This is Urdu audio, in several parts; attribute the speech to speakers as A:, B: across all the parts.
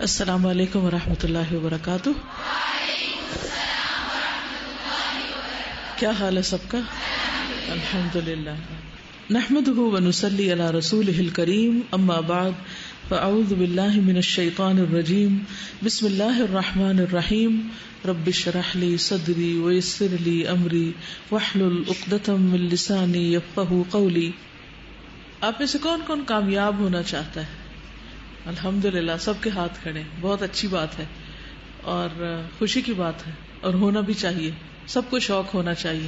A: السلام علیکم ورحمۃ اللہ وبرکاتہ. کیا حال ہے سب کا؟ الحمد للہ. نحمده ونصلی علی رسولہ الکریم. اما بعد فاعوذ باللہ من الشیطان الرجیم. بسم اللہ الرحمن الرحیم. رب اشرح لی صدری ویسر لی امری واحلل عقدۃ من لسانی یفقہوا قولی. آپ میں سے کون کون کامیاب ہونا چاہتا ہے؟ الحمدللہ سب کے ہاتھ کھڑے. بہت اچھی بات ہے اور خوشی کی بات ہے اور ہونا بھی چاہیے. سب کو شوق ہونا چاہیے.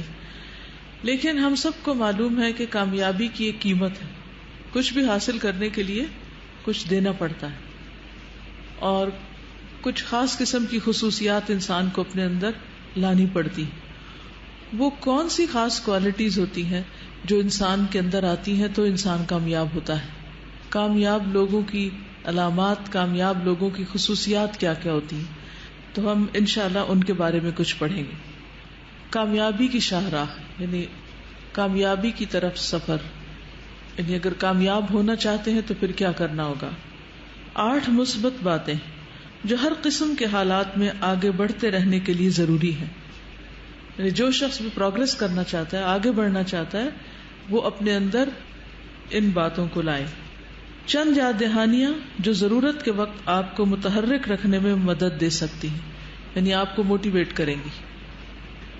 A: لیکن ہم سب کو معلوم ہے کہ کامیابی کی ایک قیمت ہے. کچھ بھی حاصل کرنے کے لیے کچھ دینا پڑتا ہے اور کچھ خاص قسم کی خصوصیات انسان کو اپنے اندر لانی پڑتی. وہ کون سی خاص کوالٹیز ہوتی ہیں جو انسان کے اندر آتی ہیں تو انسان کامیاب ہوتا ہے؟ کامیاب لوگوں کی علامات، کامیاب لوگوں کی خصوصیات کیا کیا ہوتی ہیں؟ تو ہم انشاءاللہ ان کے بارے میں کچھ پڑھیں گے. کامیابی کی شاہراہ یعنی کامیابی کی طرف سفر، یعنی اگر کامیاب ہونا چاہتے ہیں تو پھر کیا کرنا ہوگا. 8 مثبت باتیں جو ہر قسم کے حالات میں آگے بڑھتے رہنے کے لیے ضروری ہے. یعنی جو شخص بھی پروگرس کرنا چاہتا ہے، آگے بڑھنا چاہتا ہے، وہ اپنے اندر ان باتوں کو لائے. چند یاد دہانیاں جو ضرورت کے وقت آپ کو متحرک رکھنے میں مدد دے سکتی ہیں، یعنی آپ کو موٹیویٹ کریں گی.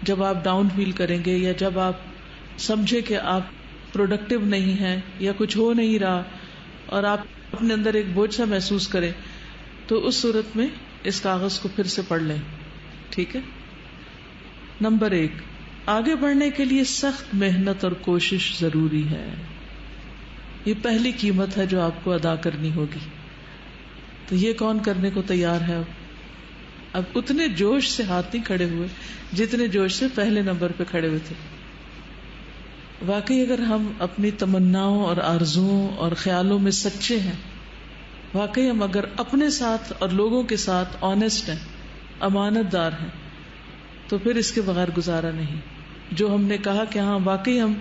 A: جب آپ ڈاؤن فیل کریں گے یا جب آپ سمجھے کہ آپ پروڈکٹیو نہیں ہیں یا کچھ ہو نہیں رہا اور آپ اپنے اندر ایک بوجھ سا محسوس کریں، تو اس صورت میں اس کاغذ کو پھر سے پڑھ لیں. ٹھیک ہے. نمبر 1، آگے بڑھنے کے لیے سخت محنت اور کوشش ضروری ہے. یہ پہلی قیمت ہے جو آپ کو ادا کرنی ہوگی. تو یہ کون کرنے کو تیار ہے؟ اب اتنے جوش سے ہاتھ نہیں کھڑے ہوئے جتنے جوش سے پہلے نمبر پہ کھڑے ہوئے تھے. واقعی اگر ہم اپنی تمناؤں اور آرزوؤں اور خیالوں میں سچے ہیں، واقعی ہم اگر اپنے ساتھ اور لوگوں کے ساتھ آنےسٹ ہیں، امانت دار ہیں، تو پھر اس کے بغیر گزارا نہیں. جو ہم نے کہا کہ ہاں واقعی ہم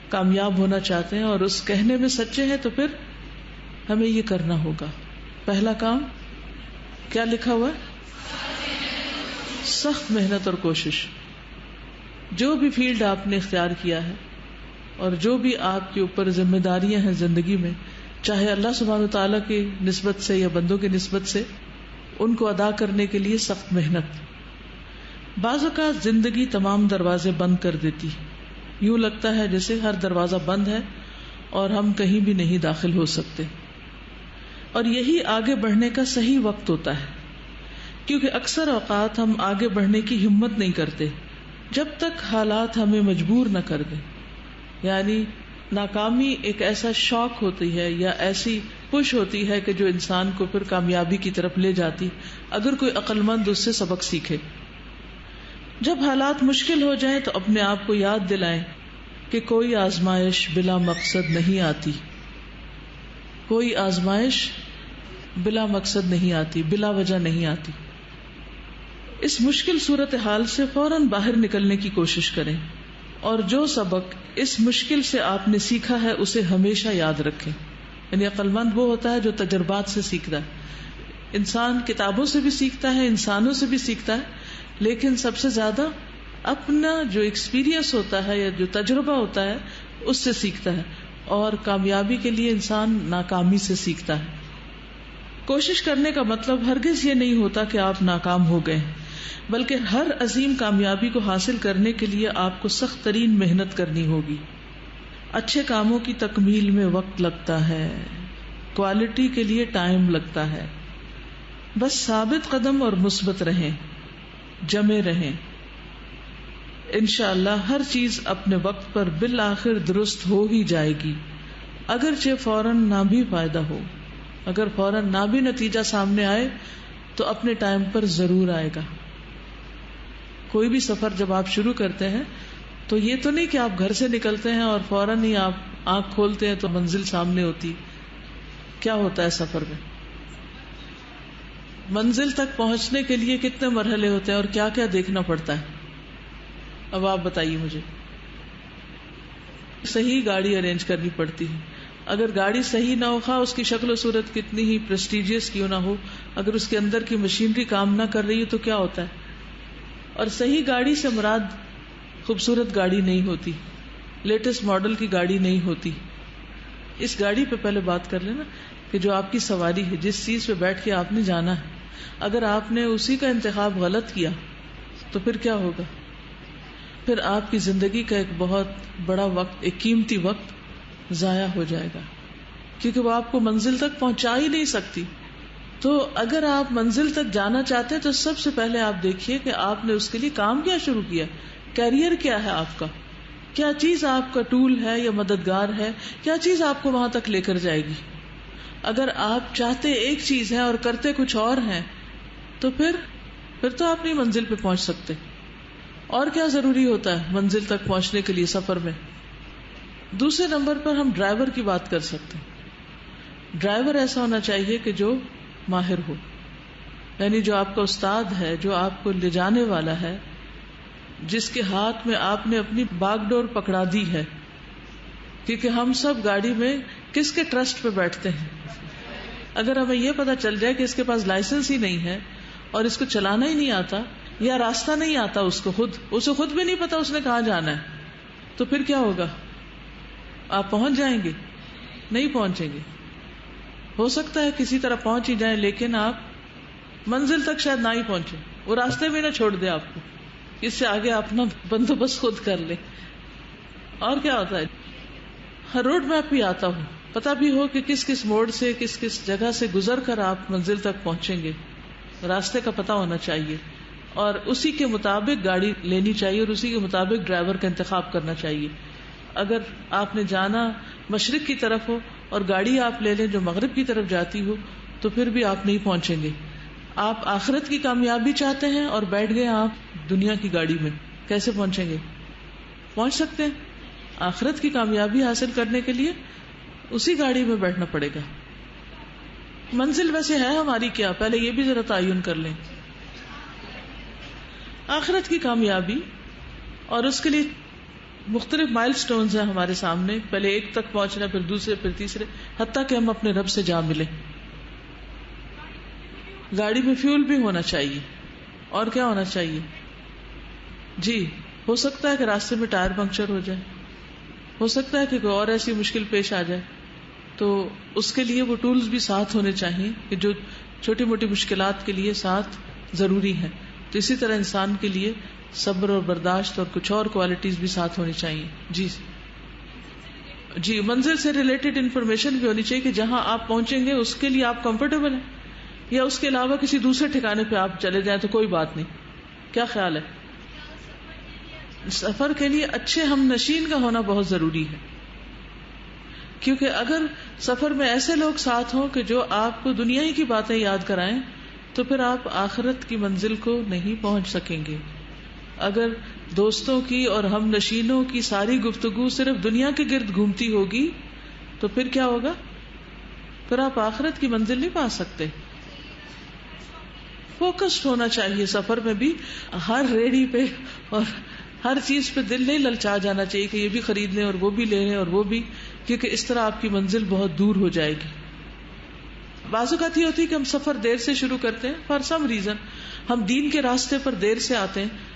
A: کامیاب ہونا چاہتے ہیں اور اس کہنے میں سچے ہیں، تو پھر ہمیں یہ کرنا ہوگا. پہلا کام کیا لکھا ہوا ہے؟ سخت محنت اور کوشش. جو بھی فیلڈ آپ نے اختیار کیا ہے اور جو بھی آپ کے اوپر ذمہ داریاں ہیں زندگی میں، چاہے اللہ سبحانہ وتعالیٰ کی نسبت سے یا بندوں کی نسبت سے، ان کو ادا کرنے کے لیے سخت محنت. بعض اوقات زندگی تمام دروازے بند کر دیتی. یوں لگتا ہے جیسے ہر دروازہ بند ہے اور ہم کہیں بھی نہیں داخل ہو سکتے. اور یہی آگے بڑھنے کا صحیح وقت ہوتا ہے، کیونکہ اکثر اوقات ہم آگے بڑھنے کی ہمت نہیں کرتے جب تک حالات ہمیں مجبور نہ کر دیں. یعنی ناکامی ایک ایسا شوق ہوتی ہے یا ایسی پش ہوتی ہے کہ جو انسان کو پھر کامیابی کی طرف لے جاتی، اگر کوئی عقل مند اس سے سبق سیکھے. جب حالات مشکل ہو جائیں تو اپنے آپ کو یاد دلائیں کہ کوئی آزمائش بلا مقصد نہیں آتی. کوئی آزمائش بلا مقصد نہیں آتی، بلا وجہ نہیں آتی. اس مشکل صورتحال سے فوراً باہر نکلنے کی کوشش کریں اور جو سبق اس مشکل سے آپ نے سیکھا ہے اسے ہمیشہ یاد رکھیں. یعنی عقل مند وہ ہوتا ہے جو تجربات سے سیکھتا ہے. انسان کتابوں سے بھی سیکھتا ہے، انسانوں سے بھی سیکھتا ہے، لیکن سب سے زیادہ اپنا جو ایکسپیرینس ہوتا ہے یا جو تجربہ ہوتا ہے اس سے سیکھتا ہے. اور کامیابی کے لیے انسان ناکامی سے سیکھتا ہے. کوشش کرنے کا مطلب ہرگز یہ نہیں ہوتا کہ آپ ناکام ہو گئے، بلکہ ہر عظیم کامیابی کو حاصل کرنے کے لیے آپ کو سخت ترین محنت کرنی ہوگی. اچھے کاموں کی تکمیل میں وقت لگتا ہے، کوالٹی کے لیے ٹائم لگتا ہے. بس ثابت قدم اور مثبت رہیں، جمے رہیں. انشاءاللہ ہر چیز اپنے وقت پر بالآخر درست ہو ہی جائے گی، اگرچہ فوراً نہ بھی فائدہ ہو. اگر فوراً نہ بھی نتیجہ سامنے آئے تو اپنے ٹائم پر ضرور آئے گا. کوئی بھی سفر جب آپ شروع کرتے ہیں تو یہ تو نہیں کہ آپ گھر سے نکلتے ہیں اور فوراً ہی آپ آنکھ کھولتے ہیں تو منزل سامنے ہوتی. کیا ہوتا ہے سفر میں؟ منزل تک پہنچنے کے لیے کتنے مرحلے ہوتے ہیں اور کیا کیا دیکھنا پڑتا ہے؟ اب آپ بتائیے مجھے. صحیح گاڑی ارینج کرنی پڑتی ہے، اگر گاڑی صحیح نہ ہو، خواہ اس کی شکل و صورت کتنی ہی پریسٹیجیس کیوں نہ ہو، اگر اس کے اندر کی مشینری کام نہ کر رہی ہے تو کیا ہوتا ہے؟ اور صحیح گاڑی سے مراد خوبصورت گاڑی نہیں ہوتی، لیٹسٹ ماڈل کی گاڑی نہیں ہوتی. اس گاڑی پہ پہلے بات کر لینا کہ جو آپ کی سواری ہے، جس چیز پہ بیٹھ کے آپ نے جانا ہے، اگر آپ نے اسی کا انتخاب غلط کیا تو پھر کیا ہوگا؟ پھر آپ کی زندگی کا ایک بہت بڑا وقت، ایک قیمتی وقت ضائع ہو جائے گا، کیونکہ وہ آپ کو منزل تک پہنچا ہی نہیں سکتی. تو اگر آپ منزل تک جانا چاہتے ہیں تو سب سے پہلے آپ دیکھیے کہ آپ نے اس کے لیے کام کیا شروع کیا، کیریئر کیا ہے آپ کا، کیا چیز آپ کا ٹول ہے یا مددگار ہے، کیا چیز آپ کو وہاں تک لے کر جائے گی. اگر آپ چاہتے ایک چیز ہے اور کرتے کچھ اور ہیں تو پھر تو آپ نہیں منزل پہ پہنچ سکتے. اور کیا ضروری ہوتا ہے منزل تک پہنچنے کے لیے سفر میں؟ دوسرے نمبر پر ہم ڈرائیور کی بات کر سکتے ہیں. ڈرائیور ایسا ہونا چاہیے کہ جو ماہر ہو، یعنی جو آپ کا استاد ہے، جو آپ کو لے جانے والا ہے، جس کے ہاتھ میں آپ نے اپنی باغ ڈور پکڑا دی ہے. کیونکہ ہم سب گاڑی میں کس کے ٹرسٹ پہ بیٹھتے ہیں؟ اگر ہمیں یہ پتا چل جائے کہ اس کے پاس لائسنس ہی نہیں ہے اور اس کو چلانا ہی نہیں آتا یا راستہ نہیں آتا، اسے خود بھی نہیں پتا اس نے کہاں جانا ہے، تو پھر کیا ہوگا؟ آپ پہنچ جائیں گے؟ نہیں پہنچیں گے. ہو سکتا ہے کسی طرح پہنچ ہی جائیں، لیکن آپ منزل تک شاید نہ ہی پہنچے، وہ راستے میں نہ چھوڑ دے آپ کو، اس سے آگے آپ اپنا بندوبست خود کر لیں. اور کیا ہوتا ہے، ہر روڈ میپ بھی آتا ہو، پتا بھی ہو کہ کس کس موڑ سے کس کس جگہ سے گزر کر آپ منزل تک پہنچیں گے، راستے کا پتا ہونا چاہیے اور اسی کے مطابق گاڑی لینی چاہیے اور اسی کے مطابق ڈرائیور کا انتخاب کرنا چاہیے. اگر آپ نے جانا مشرق کی طرف ہو اور گاڑی آپ لے لیں جو مغرب کی طرف جاتی ہو تو پھر بھی آپ نہیں پہنچیں گے. آپ آخرت کی کامیابی چاہتے ہیں اور بیٹھ گئے آپ دنیا کی گاڑی میں، کیسے پہنچیں گے؟ پہنچ سکتے ہیں؟ آخرت کی کامیابی حاصل کرنے کے لیے اسی گاڑی میں بیٹھنا پڑے گا. منزل ویسے ہے ہماری کیا، پہلے یہ بھی ذرا تعین کر لیں. آخرت کی کامیابی، اور اس کے لیے مختلف مائل سٹونز ہیں ہمارے سامنے. پہلے ایک تک پہنچنا، پھر دوسرے، پھر تیسرے، حتیٰ کہ ہم اپنے رب سے جا ملیں. گاڑی میں فیول بھی ہونا چاہیے. اور کیا ہونا چاہیے؟ جی، ہو سکتا ہے کہ راستے میں ٹائر پنکچر ہو جائے، ہو سکتا ہے کہ کوئی اور ایسی مشکل پیش آ جائے، تو اس کے لیے وہ ٹولز بھی ساتھ ہونے چاہیے کہ جو چھوٹی موٹی مشکلات کے لیے ساتھ ضروری ہیں. تو اسی طرح انسان کے لیے صبر اور برداشت اور کچھ اور کوالٹیز بھی ساتھ ہونی چاہیے. جی منزل سے ریلیٹڈ انفارمیشن بھی ہونی چاہیے کہ جہاں آپ پہنچیں گے اس کے لیے آپ کمفرٹیبل ہیں یا اس کے علاوہ کسی دوسرے ٹھکانے پہ آپ چلے جائیں تو کوئی بات نہیں. کیا خیال ہے؟ سفر کے لیے اچھے ہم نشین کا ہونا بہت ضروری ہے، کیونکہ اگر سفر میں ایسے لوگ ساتھ ہوں کہ جو آپ کو دنیا ہی کی باتیں یاد کرائیں تو پھر آپ آخرت کی منزل کو نہیں پہنچ سکیں گے. اگر دوستوں کی اور ہم نشینوں کی ساری گفتگو صرف دنیا کے گرد گھومتی ہوگی تو پھر کیا ہوگا؟ پھر آپ آخرت کی منزل نہیں پا سکتے. فوکسڈ ہونا چاہیے سفر میں بھی، ہر ریڑھی پہ اور ہر چیز پہ دل نہیں للچا جانا چاہیے کہ یہ بھی خرید لیں اور وہ بھی لے لیں اور وہ بھی، کیونکہ اس طرح آپ کی منزل بہت دور ہو جائے گی. بعض اوقات یہ ہوتی ہے کہ ہم سفر دیر سے شروع کرتے ہیں فار سم ریزن، ہم دین کے راستے پر دیر سے آتے ہیں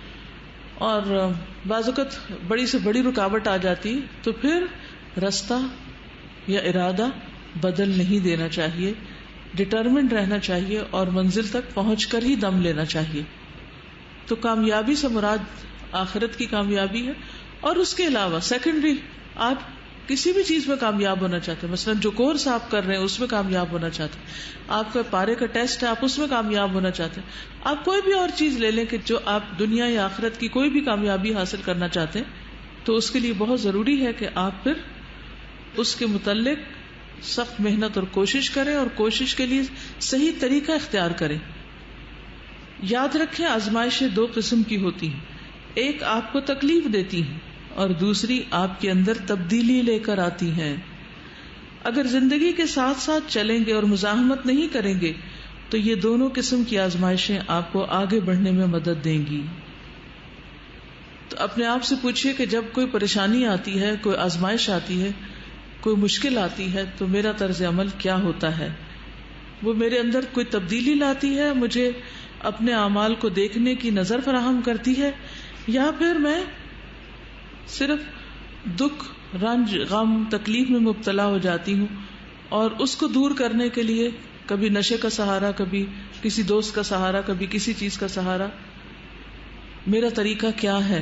A: اور بعض اوقات بڑی سے بڑی رکاوٹ آ جاتی، تو پھر راستہ یا ارادہ بدل نہیں دینا چاہیے، ڈٹرمنڈ رہنا چاہیے اور منزل تک پہنچ کر ہی دم لینا چاہیے. تو کامیابی سے مراد آخرت کی کامیابی ہے. اور اس کے علاوہ سیکنڈری، آپ کسی بھی چیز میں کامیاب ہونا چاہتے ہیں، مثلا جو کورس آپ کر رہے ہیں اس میں کامیاب ہونا چاہتے ہیں، آپ کا پارے کا ٹیسٹ ہے آپ اس میں کامیاب ہونا چاہتے ہیں، آپ کوئی بھی اور چیز لے لیں کہ جو آپ دنیا یا آخرت کی کوئی بھی کامیابی حاصل کرنا چاہتے ہیں، تو اس کے لیے بہت ضروری ہے کہ آپ پھر اس کے متعلق سخت محنت اور کوشش کریں اور کوشش کے لیے صحیح طریقہ اختیار کریں. یاد رکھیں آزمائشیں دو قسم کی ہوتی ہیں، ایک آپ کو تکلیف دیتی ہیں اور دوسری آپ کے اندر تبدیلی لے کر آتی ہیں. اگر زندگی کے ساتھ ساتھ چلیں گے اور مزاحمت نہیں کریں گے تو یہ دونوں قسم کی آزمائشیں آپ کو آگے بڑھنے میں مدد دیں گی. تو اپنے آپ سے پوچھئے کہ جب کوئی پریشانی آتی ہے، کوئی آزمائش آتی ہے، کوئی مشکل آتی ہے تو میرا طرز عمل کیا ہوتا ہے؟ وہ میرے اندر کوئی تبدیلی لاتی ہے، مجھے اپنے اعمال کو دیکھنے کی نظر فراہم کرتی ہے، یا پھر میں صرف دکھ، رنج، غم، تکلیف میں مبتلا ہو جاتی ہوں اور اس کو دور کرنے کے لیے کبھی نشے کا سہارا، کبھی کسی دوست کا سہارا، کبھی کسی چیز کا سہارا. میرا طریقہ کیا ہے؟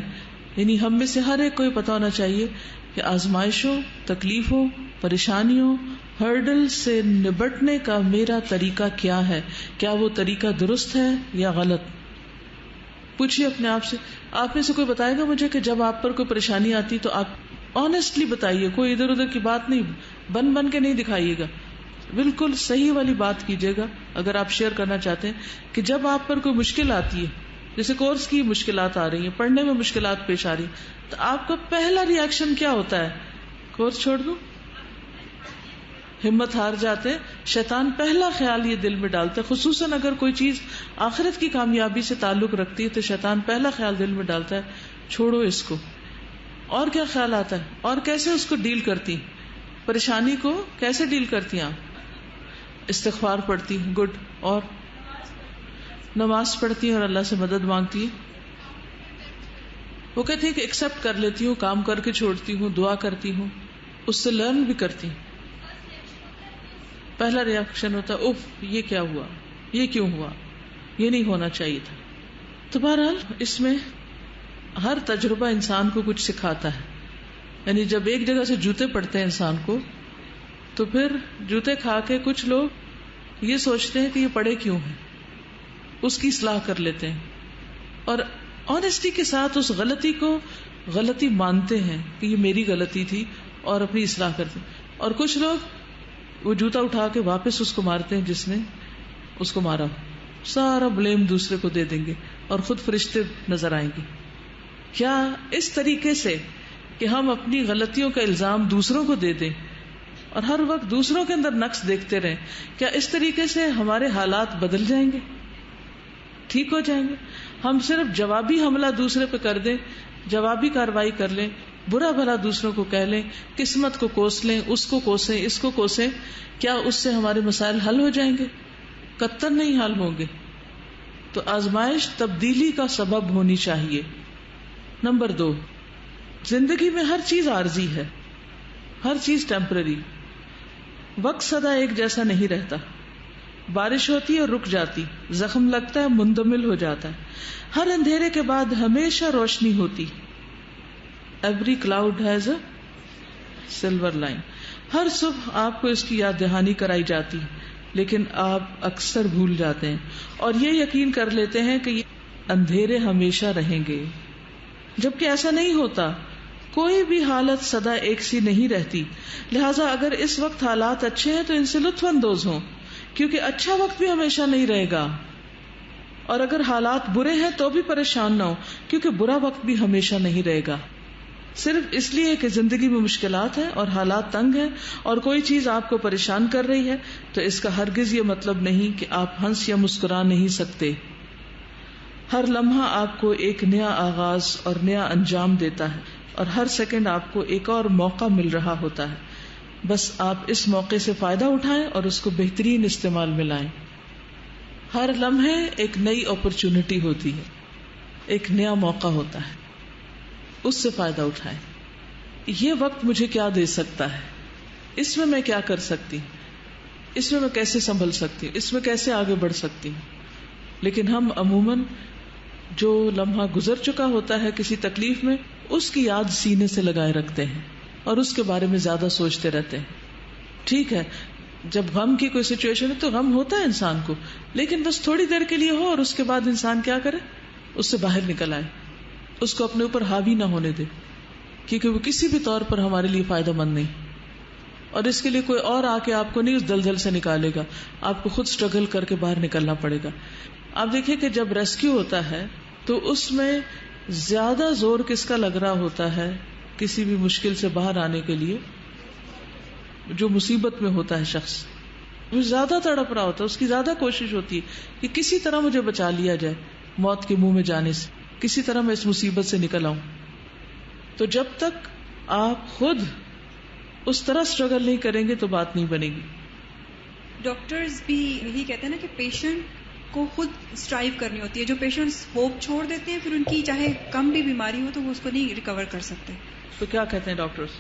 A: یعنی ہم میں سے ہر ایک کو یہ پتا ہونا چاہیے کہ آزمائشوں، تکلیفوں، پریشانیوں، ہرڈل سے نبٹنے کا میرا طریقہ کیا ہے. کیا وہ طریقہ درست ہے یا غلط؟ پوچھیے اپنے آپ سے. آپ میں سے کوئی بتائے گا مجھے کہ جب آپ پر کوئی پریشانی آتی تو آپ آنےسٹلی بتائیے، کوئی ادھر ادھر کی بات نہیں، بن کے نہیں دکھائیے گا، بالکل صحیح والی بات کیجیے گا. اگر آپ شیئر کرنا چاہتے ہیں کہ جب آپ پر کوئی مشکل آتی ہے، جیسے کورس کی مشکلات آ رہی ہیں، پڑھنے میں مشکلات پیش آ رہی ہیں، تو آپ کا پہلا ری ایکشن کیا ہوتا ہے؟ کورس چھوڑ دوں؟ ہمت ہار جاتے ہیں. شیطان پہلا خیال یہ دل میں ڈالتا ہے، خصوصاً اگر کوئی چیز آخرت کی کامیابی سے تعلق رکھتی ہے تو شیطان پہلا خیال دل میں ڈالتا ہے چھوڑو اس کو. اور کیا خیال آتا ہے؟ اور کیسے اس کو ڈیل کرتی؟ پریشانی کو کیسے ڈیل کرتی ہیں آپ؟ استغفار پڑھتی، گڈ، اور نماز پڑھتی ہیں اور اللہ سے مدد مانگتی ہیں. وہ کہتی ہے کہ ایکسپٹ کر لیتی ہوں، کام کر کے چھوڑتی ہوں، دعا کرتی ہوں، اس سے لرن بھی کرتی ہوں. پہلا ری ایکشن ہوتا ہے اف، یہ کیا ہوا، یہ کیوں ہوا، یہ نہیں ہونا چاہیے تھا. تو بہرحال اس میں ہر تجربہ انسان کو کچھ سکھاتا ہے. یعنی جب ایک جگہ سے جوتے پڑتے ہیں انسان کو، تو پھر جوتے کھا کے کچھ لوگ یہ سوچتے ہیں کہ یہ پڑے کیوں ہیں، اس کی اصلاح کر لیتے ہیں اور آنےسٹی کے ساتھ اس غلطی کو غلطی مانتے ہیں کہ یہ میری غلطی تھی اور اپنی اصلاح کرتے ہیں. اور کچھ لوگ وہ جوتا اٹھا کے واپس اس کو مارتے ہیں جس نے اس کو مارا، سارا بلیم دوسرے کو دے دیں گے اور خود فرشتے نظر آئیں گے. کیا اس طریقے سے کہ ہم اپنی غلطیوں کا الزام دوسروں کو دے دیں اور ہر وقت دوسروں کے اندر نقص دیکھتے رہیں، کیا اس طریقے سے ہمارے حالات بدل جائیں گے، ٹھیک ہو جائیں گے؟ ہم صرف جوابی حملہ دوسرے پہ کر دیں، جوابی کاروائی کر لیں، برا بھلا دوسروں کو کہہ لیں، قسمت کو کوس لیں، اس کو کوسیں، اس کو کوسیں، کیا اس سے ہمارے مسائل حل ہو جائیں گے؟ قطعاً نہیں حل ہوں گے. تو آزمائش تبدیلی کا سبب ہونی چاہیے. نمبر 2، زندگی میں ہر چیز عارضی ہے، ہر چیز ٹیمپرری. وقت سدا ایک جیسا نہیں رہتا. بارش ہوتی ہے اور رک جاتی، زخم لگتا ہے، مندمل ہو جاتا ہے. ہر اندھیرے کے بعد ہمیشہ روشنی ہوتی. Every cloud has a silver line. ہر صبح آپ کو اس کی یاد دہانی کرائی جاتی، لیکن آپ اکثر بھول جاتے ہیں اور یہ یقین کر لیتے ہیں کہ یہ اندھیرے ہمیشہ رہیں گے، جبکہ ایسا نہیں ہوتا. کوئی بھی حالت سدا ایک سی نہیں رہتی. لہٰذا اگر اس وقت حالات اچھے ہیں تو ان سے لطف اندوز ہوں، کیونکہ اچھا وقت بھی ہمیشہ نہیں رہے گا. اور اگر حالات برے ہیں تو بھی پریشان نہ ہو، کیونکہ برا وقت بھی ہمیشہ نہیں رہے گا. صرف اس لیے کہ زندگی میں مشکلات ہیں اور حالات تنگ ہیں اور کوئی چیز آپ کو پریشان کر رہی ہے تو اس کا ہرگز یہ مطلب نہیں کہ آپ ہنس یا مسکرا نہیں سکتے. ہر لمحہ آپ کو ایک نیا آغاز اور نیا انجام دیتا ہے اور ہر سیکنڈ آپ کو ایک اور موقع مل رہا ہوتا ہے. بس آپ اس موقع سے فائدہ اٹھائیں اور اس کو بہترین استعمال میں لائیں. ہر لمحے ایک نئی اپرچونٹی ہوتی ہے، ایک نیا موقع ہوتا ہے، اس سے فائدہ اٹھائیں. یہ وقت مجھے کیا دے سکتا ہے، اس میں میں کیا کر سکتی، اس میں میں کیسے سنبھل سکتی، اس میں کیسے آگے بڑھ سکتی. لیکن ہم عموماً جو لمحہ گزر چکا ہوتا ہے کسی تکلیف میں، اس کی یاد سینے سے لگائے رکھتے ہیں اور اس کے بارے میں زیادہ سوچتے رہتے ہیں. ٹھیک ہے، جب غم کی کوئی سچویشن ہے تو غم ہوتا ہے انسان کو، لیکن بس تھوڑی دیر کے لیے ہو اور اس کے بعد انسان کیا کرے، اس سے باہر نکل آئے، اس کو اپنے اوپر حاوی نہ ہونے دے، کیونکہ وہ کسی بھی طور پر ہمارے لیے فائدہ مند نہیں. اور اس کے لیے کوئی اور آ کے آپ کو نہیں اس دلدل سے نکالے گا، آپ کو خود اسٹرگل کر کے باہر نکلنا پڑے گا. آپ دیکھیں کہ جب ریسکیو ہوتا ہے تو اس میں زیادہ زور کس کا لگ رہا ہوتا ہے کسی بھی مشکل سے باہر آنے کے لیے؟ جو مصیبت میں ہوتا ہے شخص، وہ زیادہ تڑپ رہا ہوتا ہے، اس کی زیادہ کوشش ہوتی ہے کہ کسی طرح مجھے بچا لیا جائے موت کے منہ میں جانے سے، کسی طرح میں اس مصیبت سے نکل آؤں. تو جب تک آپ خود اس طرح اسٹرگل نہیں کریں گے تو بات نہیں بنے گی.
B: ڈاکٹرز بھی یہی کہتے ہیں نا کہ پیشنٹ کو خود اسٹرائیو کرنی ہوتی ہے. جو پیشنٹس ہوپ چھوڑ دیتے ہیں پھر ان کی چاہے کم بھی بیماری ہو تو وہ اس کو نہیں ریکور کر سکتے.
A: تو کیا کہتے ہیں ڈاکٹرز؟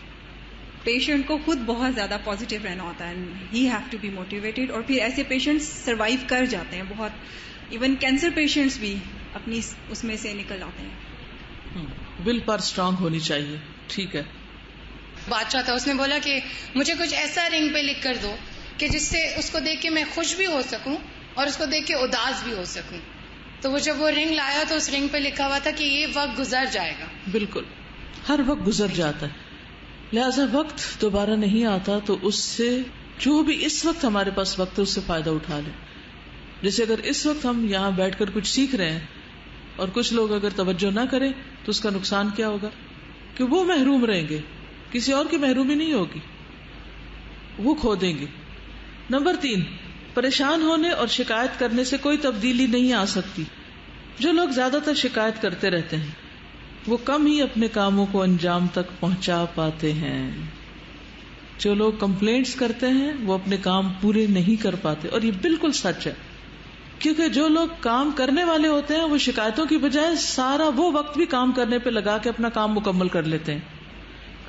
B: پیشنٹ کو خود بہت زیادہ پازیٹیو رہنا ہوتا ہے. He have to be motivated. اور پھر ایسے پیشنٹس سروائیو کر جاتے ہیں بہت. ایون کینسر پیشنٹس بھی اپنی اس میں سے نکل آتے ہیں.
A: ول پر اسٹرانگ ہونی چاہیے. ٹھیک ہے.
C: بادشاہ تھا, اس نے بولا کہ مجھے کچھ ایسا رنگ پہ لکھ کر دو کہ جس سے اس کو دیکھ کے میں خوش بھی ہو سکوں اور اس کو دیکھ کے اداس بھی ہو سکوں. تو وہ جب وہ رنگ لایا تو اس رنگ پہ لکھا ہوا تھا کہ یہ وقت گزر جائے گا. بالکل,
A: ہر وقت گزر جاتا ہے, لہذا وقت دوبارہ نہیں آتا. تو اس سے جو بھی اس وقت ہمارے پاس وقت ہے اس سے فائدہ اٹھا لیں. جیسے اگر اس وقت ہم یہاں بیٹھ کر کچھ سیکھ رہے ہیں اور کچھ لوگ اگر توجہ نہ کریں تو اس کا نقصان کیا ہوگا کہ وہ محروم رہیں گے, کسی اور کی محرومی نہیں ہوگی, وہ کھو دیں گے. نمبر 3, پریشان ہونے اور شکایت کرنے سے کوئی تبدیلی نہیں آ سکتی. جو لوگ زیادہ تر شکایت کرتے رہتے ہیں وہ کم ہی اپنے کاموں کو انجام تک پہنچا پاتے ہیں. جو لوگ کمپلینٹس کرتے ہیں وہ اپنے کام پورے نہیں کر پاتے, اور یہ بالکل سچ ہے. کیونکہ جو لوگ کام کرنے والے ہوتے ہیں وہ شکایتوں کی بجائے سارا وہ وقت بھی کام کرنے پہ لگا کے اپنا کام مکمل کر لیتے ہیں.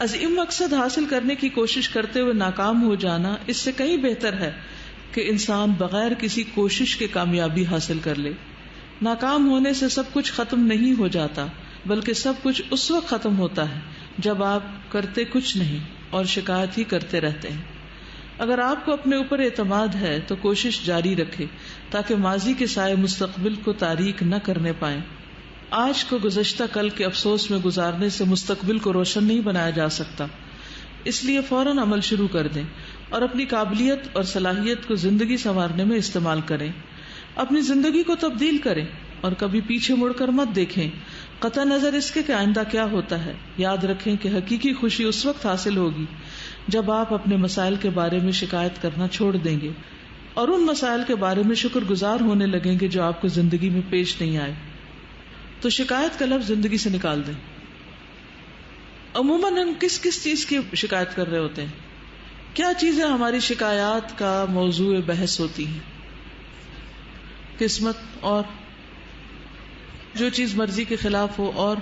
A: عظیم مقصد حاصل کرنے کی کوشش کرتے ہوئے ناکام ہو جانا اس سے کہیں بہتر ہے کہ انسان بغیر کسی کوشش کے کامیابی حاصل کر لے. ناکام ہونے سے سب کچھ ختم نہیں ہو جاتا, بلکہ سب کچھ اس وقت ختم ہوتا ہے جب آپ کرتے کچھ نہیں اور شکایت ہی کرتے رہتے ہیں. اگر آپ کو اپنے اوپر اعتماد ہے تو کوشش جاری رکھے تاکہ ماضی کے سائے مستقبل کو تاریک نہ کرنے پائیں. آج کو گزشتہ کل کے افسوس میں گزارنے سے مستقبل کو روشن نہیں بنایا جا سکتا. اس لیے فوراً عمل شروع کر دیں اور اپنی قابلیت اور صلاحیت کو زندگی سنوارنے میں استعمال کریں. اپنی زندگی کو تبدیل کریں اور کبھی پیچھے مڑ کر مت دیکھیں, قطع نظر اس کے کہ آئندہ کیا ہوتا ہے. یاد رکھیں کہ حقیقی خوشی اس وقت حاصل ہوگی جب آپ اپنے مسائل کے بارے میں شکایت کرنا چھوڑ دیں گے اور ان مسائل کے بارے میں شکر گزار ہونے لگیں گے جو آپ کو زندگی میں پیش نہیں آئے. تو شکایت کا لفظ زندگی سے نکال دیں. عموماً ہم کس کس چیز کی شکایت کر رہے ہوتے ہیں؟ کیا چیزیں ہماری شکایات کا موضوع بحث ہوتی ہیں؟ قسمت, اور جو چیز مرضی کے خلاف ہو, اور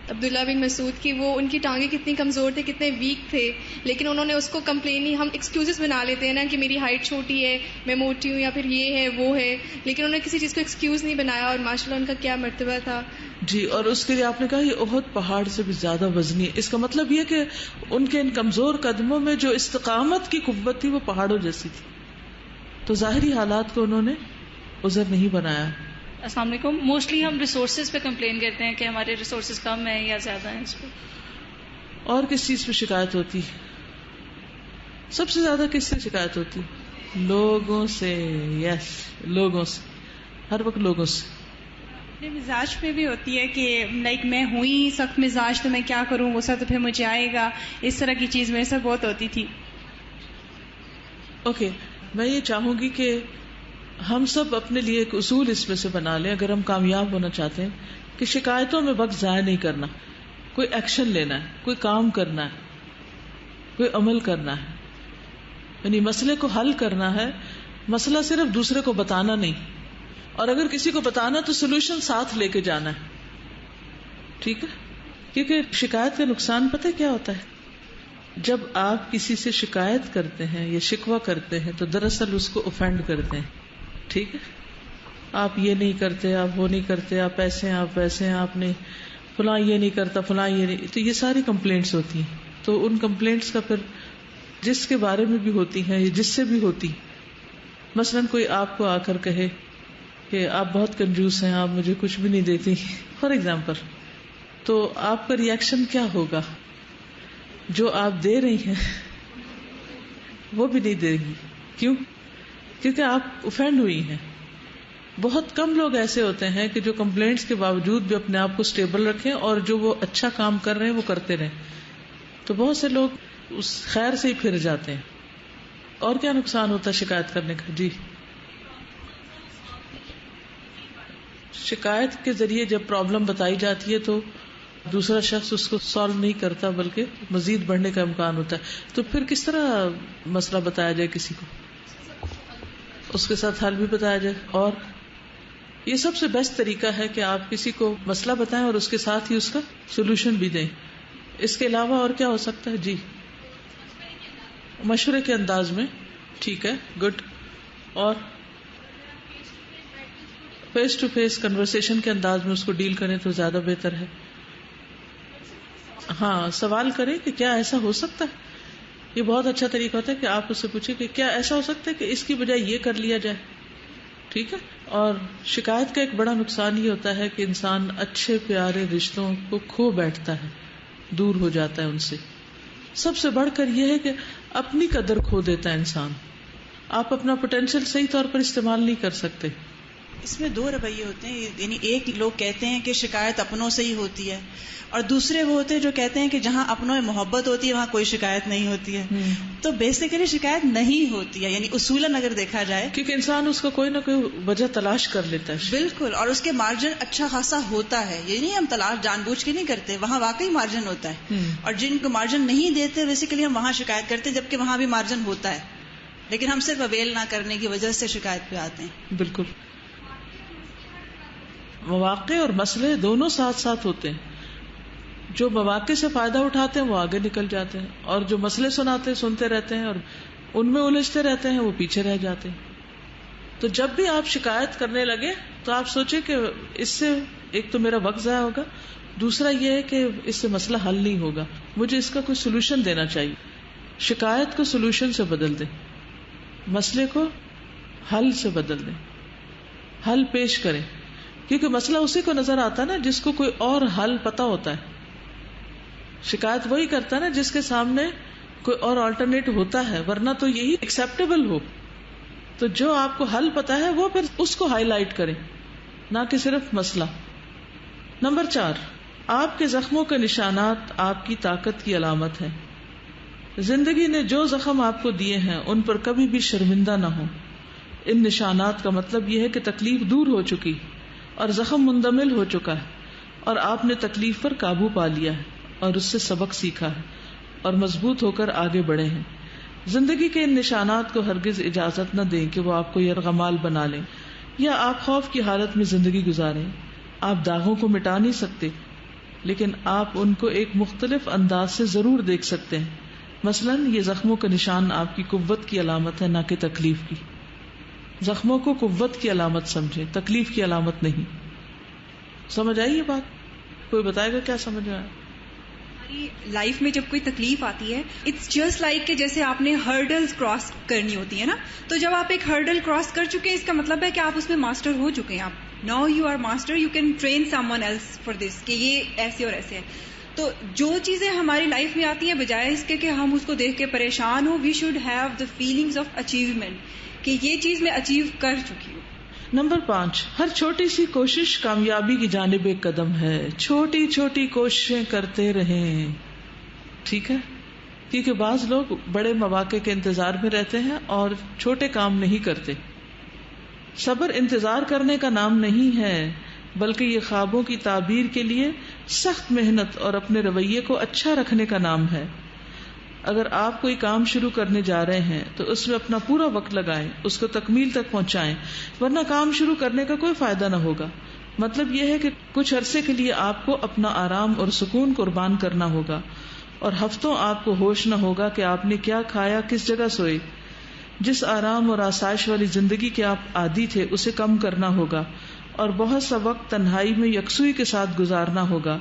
D: عبداللہ بن مسعود کی وہ ان کی ٹانگیں کتنی کمزور تھے, کتنے ویک تھے, لیکن انہوں نے اس کو کمپلین نہیں, ہم ایکسکیوزز بنا لیتے ہیں نا کہ میری ہائٹ چھوٹی ہے, میں موٹی ہوں, یا پھر یہ ہے وہ ہے, لیکن انہوں نے کسی چیز کو ایکسکیوز نہیں بنایا, اور ماشاءاللہ ان کا کیا مرتبہ تھا.
A: جی, اور اس کے لیے آپ نے کہا یہ احد پہاڑ سے بھی زیادہ وزنی ہے. اس کا مطلب یہ کہ ان کے ان کمزور قدموں میں جو استقامت کی قوت تھی وہ پہاڑوں جیسی تھی. تو ظاہری حالات کو انہوں نے عذر نہیں بنایا.
E: السلام علیکم. موسٹلی ہم ریسورسز پہ کمپلین کرتے ہیں کہ ہمارے ریسورسز کم ہیں یا زیادہ ہیں. اس پہ
A: اور کس چیز پہ شکایت ہوتی؟ سب سے زیادہ کس سے شکایت ہوتی؟ لوگوں سے. یس, لوگوں سے, ہر وقت لوگوں سے.
F: اپنے مزاج پہ بھی ہوتی ہے کہ لائک میں ہوں ہی سخت مزاج, تو میں کیا کروں, غصہ تو پھر مجھے آئے گا. اس طرح کی چیز میرے ساتھ بہت ہوتی تھی.
A: اوکے, میں یہ چاہوں گی کہ ہم سب اپنے لیے ایک اصول اس میں سے بنا لیں اگر ہم کامیاب ہونا چاہتے ہیں کہ شکایتوں میں وقت ضائع نہیں کرنا. کوئی ایکشن لینا ہے, کوئی کام کرنا ہے, کوئی عمل کرنا ہے, یعنی مسئلے کو حل کرنا ہے. مسئلہ صرف دوسرے کو بتانا نہیں, اور اگر کسی کو بتانا تو سولوشن ساتھ لے کے جانا ہے. ٹھیک ہے, کیونکہ شکایت کا نقصان پتہ کیا ہوتا ہے؟ جب آپ کسی سے شکایت کرتے ہیں یا شکوہ کرتے ہیں تو دراصل اس کو اوفینڈ کرتے ہیں. ٹھیک ہے, آپ یہ نہیں کرتے, آپ وہ نہیں کرتے, آپ ایسے ہیں, آپ ویسے ہیں, آپ نے فلاں یہ نہیں کرتا, فلاں یہ نہیں. تو یہ ساری کمپلینٹس ہوتی ہیں. تو ان کمپلینٹس کا پھر جس کے بارے میں بھی ہوتی ہیں یا جس سے بھی ہوتی, مثلاً کوئی آپ کو آ کر کہے کہ آپ بہت کنجوس ہیں, آپ مجھے کچھ بھی نہیں دیتی, فار ایگزامپل, تو آپ کا ریئیکشن کیا ہوگا؟ جو آپ دے رہی ہیں وہ بھی نہیں دے گی. کیوں؟ کیونکہ آپ اوفینڈ ہوئی ہیں. بہت کم لوگ ایسے ہوتے ہیں کہ جو کمپلینٹس کے باوجود بھی اپنے آپ کو اسٹیبل رکھیں اور جو وہ اچھا کام کر رہے ہیں وہ کرتے رہیں. تو بہت سے لوگ اس خیر سے ہی پھر جاتے ہیں. اور کیا نقصان ہوتا ہے شکایت کرنے کا؟ جی, شکایت کے ذریعے جب پرابلم بتائی جاتی ہے تو دوسرا شخص اس کو سالو نہیں کرتا بلکہ مزید بڑھنے کا امکان ہوتا ہے، تو پھر کس طرح مسئلہ بتایا جائے کسی کو؟ اس کے ساتھ حل بھی بتایا جائے. اور یہ سب سے بیسٹ طریقہ ہے کہ آپ کسی کو مسئلہ بتائیں اور اس کے ساتھ ہی اس کا سولوشن بھی دیں. اس کے علاوہ اور کیا ہو سکتا ہے؟ جی مشورے کے انداز میں، ٹھیک ہے، گڈ. اور فیس ٹو فیس کنورسیشن کے انداز میں اس کو ڈیل کریں تو زیادہ بہتر ہے. ہاں، سوال کریں کہ کیا ایسا ہو سکتا ہے. یہ بہت اچھا طریقہ ہوتا ہے کہ آپ اس سے پوچھیں کہ کیا ایسا ہو سکتا ہے کہ اس کی بجائے یہ کر لیا جائے. ٹھیک ہے. اور شکایت کا ایک بڑا نقصان یہ ہوتا ہے کہ انسان اچھے پیارے رشتوں کو کھو بیٹھتا ہے، دور ہو جاتا ہے ان سے. سب سے بڑھ کر یہ ہے کہ اپنی قدر کھو دیتا ہے انسان. آپ اپنا پوٹینشیل صحیح طور پر استعمال نہیں کر سکتے.
G: اس میں دو رویے ہوتے ہیں، یعنی ایک لوگ کہتے ہیں کہ شکایت اپنوں سے ہی ہوتی ہے، اور دوسرے وہ ہوتے ہیں جو کہتے ہیں کہ جہاں اپنوں میں محبت ہوتی ہے وہاں کوئی شکایت نہیں ہوتی ہے. تو بیسیکلی شکایت نہیں ہوتی ہے، یعنی اصولاً اگر دیکھا جائے،
A: کیونکہ انسان اس کو کوئی نہ کوئی وجہ تلاش کر لیتا ہے.
G: بالکل، اور اس کے مارجن اچھا خاصا ہوتا ہے. یہ نہیں ہم تلاش جان بوجھ کے نہیں کرتے، وہاں واقعی مارجن ہوتا ہے. اور جن کو مارجن نہیں دیتے بیسیکلی ہم وہاں شکایت کرتے ہیں، جبکہ وہاں بھی مارجن ہوتا ہے، لیکن ہم صرف اویل نہ کرنے کی وجہ سے شکایت پہ آتے ہیں.
A: بالکل. مواقع اور مسئلے دونوں ساتھ ساتھ ہوتے ہیں. جو مواقع سے فائدہ اٹھاتے ہیں وہ آگے نکل جاتے ہیں، اور جو مسئلے سنتے رہتے ہیں اور ان میں الجھتے رہتے ہیں وہ پیچھے رہ جاتے ہیں. تو جب بھی آپ شکایت کرنے لگے تو آپ سوچیں کہ اس سے ایک تو میرا وقت ضائع ہوگا، دوسرا یہ ہے کہ اس سے مسئلہ حل نہیں ہوگا، مجھے اس کا کوئی سولوشن دینا چاہیے. شکایت کو سولوشن سے بدل دیں، مسئلے کو حل سے بدل دیں، حل پیش کریں. کیونکہ مسئلہ اسی کو نظر آتا ہے نا جس کو کوئی اور حل پتا ہوتا ہے. شکایت وہی کرتا ہے نا جس کے سامنے کوئی اور آلٹرنیٹ ہوتا ہے، ورنہ تو یہی ایکسیپٹیبل ہو. تو جو آپ کو حل پتا ہے وہ پھر اس کو ہائی لائٹ کریں، نہ کہ صرف مسئلہ. نمبر 4، آپ کے زخموں کے نشانات آپ کی طاقت کی علامت ہے. زندگی نے جو زخم آپ کو دیے ہیں ان پر کبھی بھی شرمندہ نہ ہو. ان نشانات کا مطلب یہ ہے کہ تکلیف دور ہو چکی اور زخم مندمل ہو چکا ہے، اور آپ نے تکلیف پر قابو پا لیا ہے اور اس سے سبق سیکھا ہے اور مضبوط ہو کر آگے بڑھے ہیں. زندگی کے ان نشانات کو ہرگز اجازت نہ دیں کہ وہ آپ کو یرغمال بنا لیں یا آپ خوف کی حالت میں زندگی گزاریں. آپ داغوں کو مٹا نہیں سکتے، لیکن آپ ان کو ایک مختلف انداز سے ضرور دیکھ سکتے ہیں. مثلا یہ زخموں کا نشان آپ کی قوت کی علامت ہے، نہ کہ تکلیف کی. زخموں کو قوت کی علامت سمجھے، تکلیف کی علامت نہیں. سمجھ آئی یہ بات؟ کوئی بتائے گا کیا سمجھ آیا؟
B: لائف میں جب کوئی تکلیف آتی ہے، اٹس جسٹ لائک کہ جیسے آپ نے ہرڈلز کراس کرنی ہوتی ہے نا. تو جب آپ ایک ہرڈل کراس کر چکے ہیں، اس کا مطلب ہے کہ آپ اس میں ماسٹر ہو چکے ہیں. آپ now you are master, you can train someone else for this, کہ یہ ایسے اور ایسے ہے. تو جو چیزیں ہماری لائف میں آتی ہیں، بجائے اس کے کہ ہم اس کو دیکھ کے پریشان ہوں، we should have the feelings of achievement کہ یہ چیز میں اچیو کر چکی ہوں.
A: نمبر 5، ہر چھوٹی سی کوشش کامیابی کی جانب ایک قدم ہے. چھوٹی چھوٹی کوششیں کرتے رہیں. ٹھیک ہے، کیونکہ بعض لوگ بڑے مواقع کے انتظار میں رہتے ہیں اور چھوٹے کام نہیں کرتے. صبر انتظار کرنے کا نام نہیں ہے، بلکہ یہ خوابوں کی تعبیر کے لیے سخت محنت اور اپنے رویے کو اچھا رکھنے کا نام ہے. اگر آپ کوئی کام شروع کرنے جا رہے ہیں تو اس میں اپنا پورا وقت لگائیں، اس کو تکمیل تک پہنچائیں، ورنہ کام شروع کرنے کا کوئی فائدہ نہ ہوگا. مطلب یہ ہے کہ کچھ عرصے کے لیے آپ کو اپنا آرام اور سکون قربان کرنا ہوگا، اور ہفتوں آپ کو ہوش نہ ہوگا کہ آپ نے کیا کھایا، کس جگہ سوئے. جس آرام اور آسائش والی زندگی کے آپ عادی تھے اسے کم کرنا ہوگا، اور بہت سا وقت تنہائی میں یکسوئی کے ساتھ گزارنا ہوگا.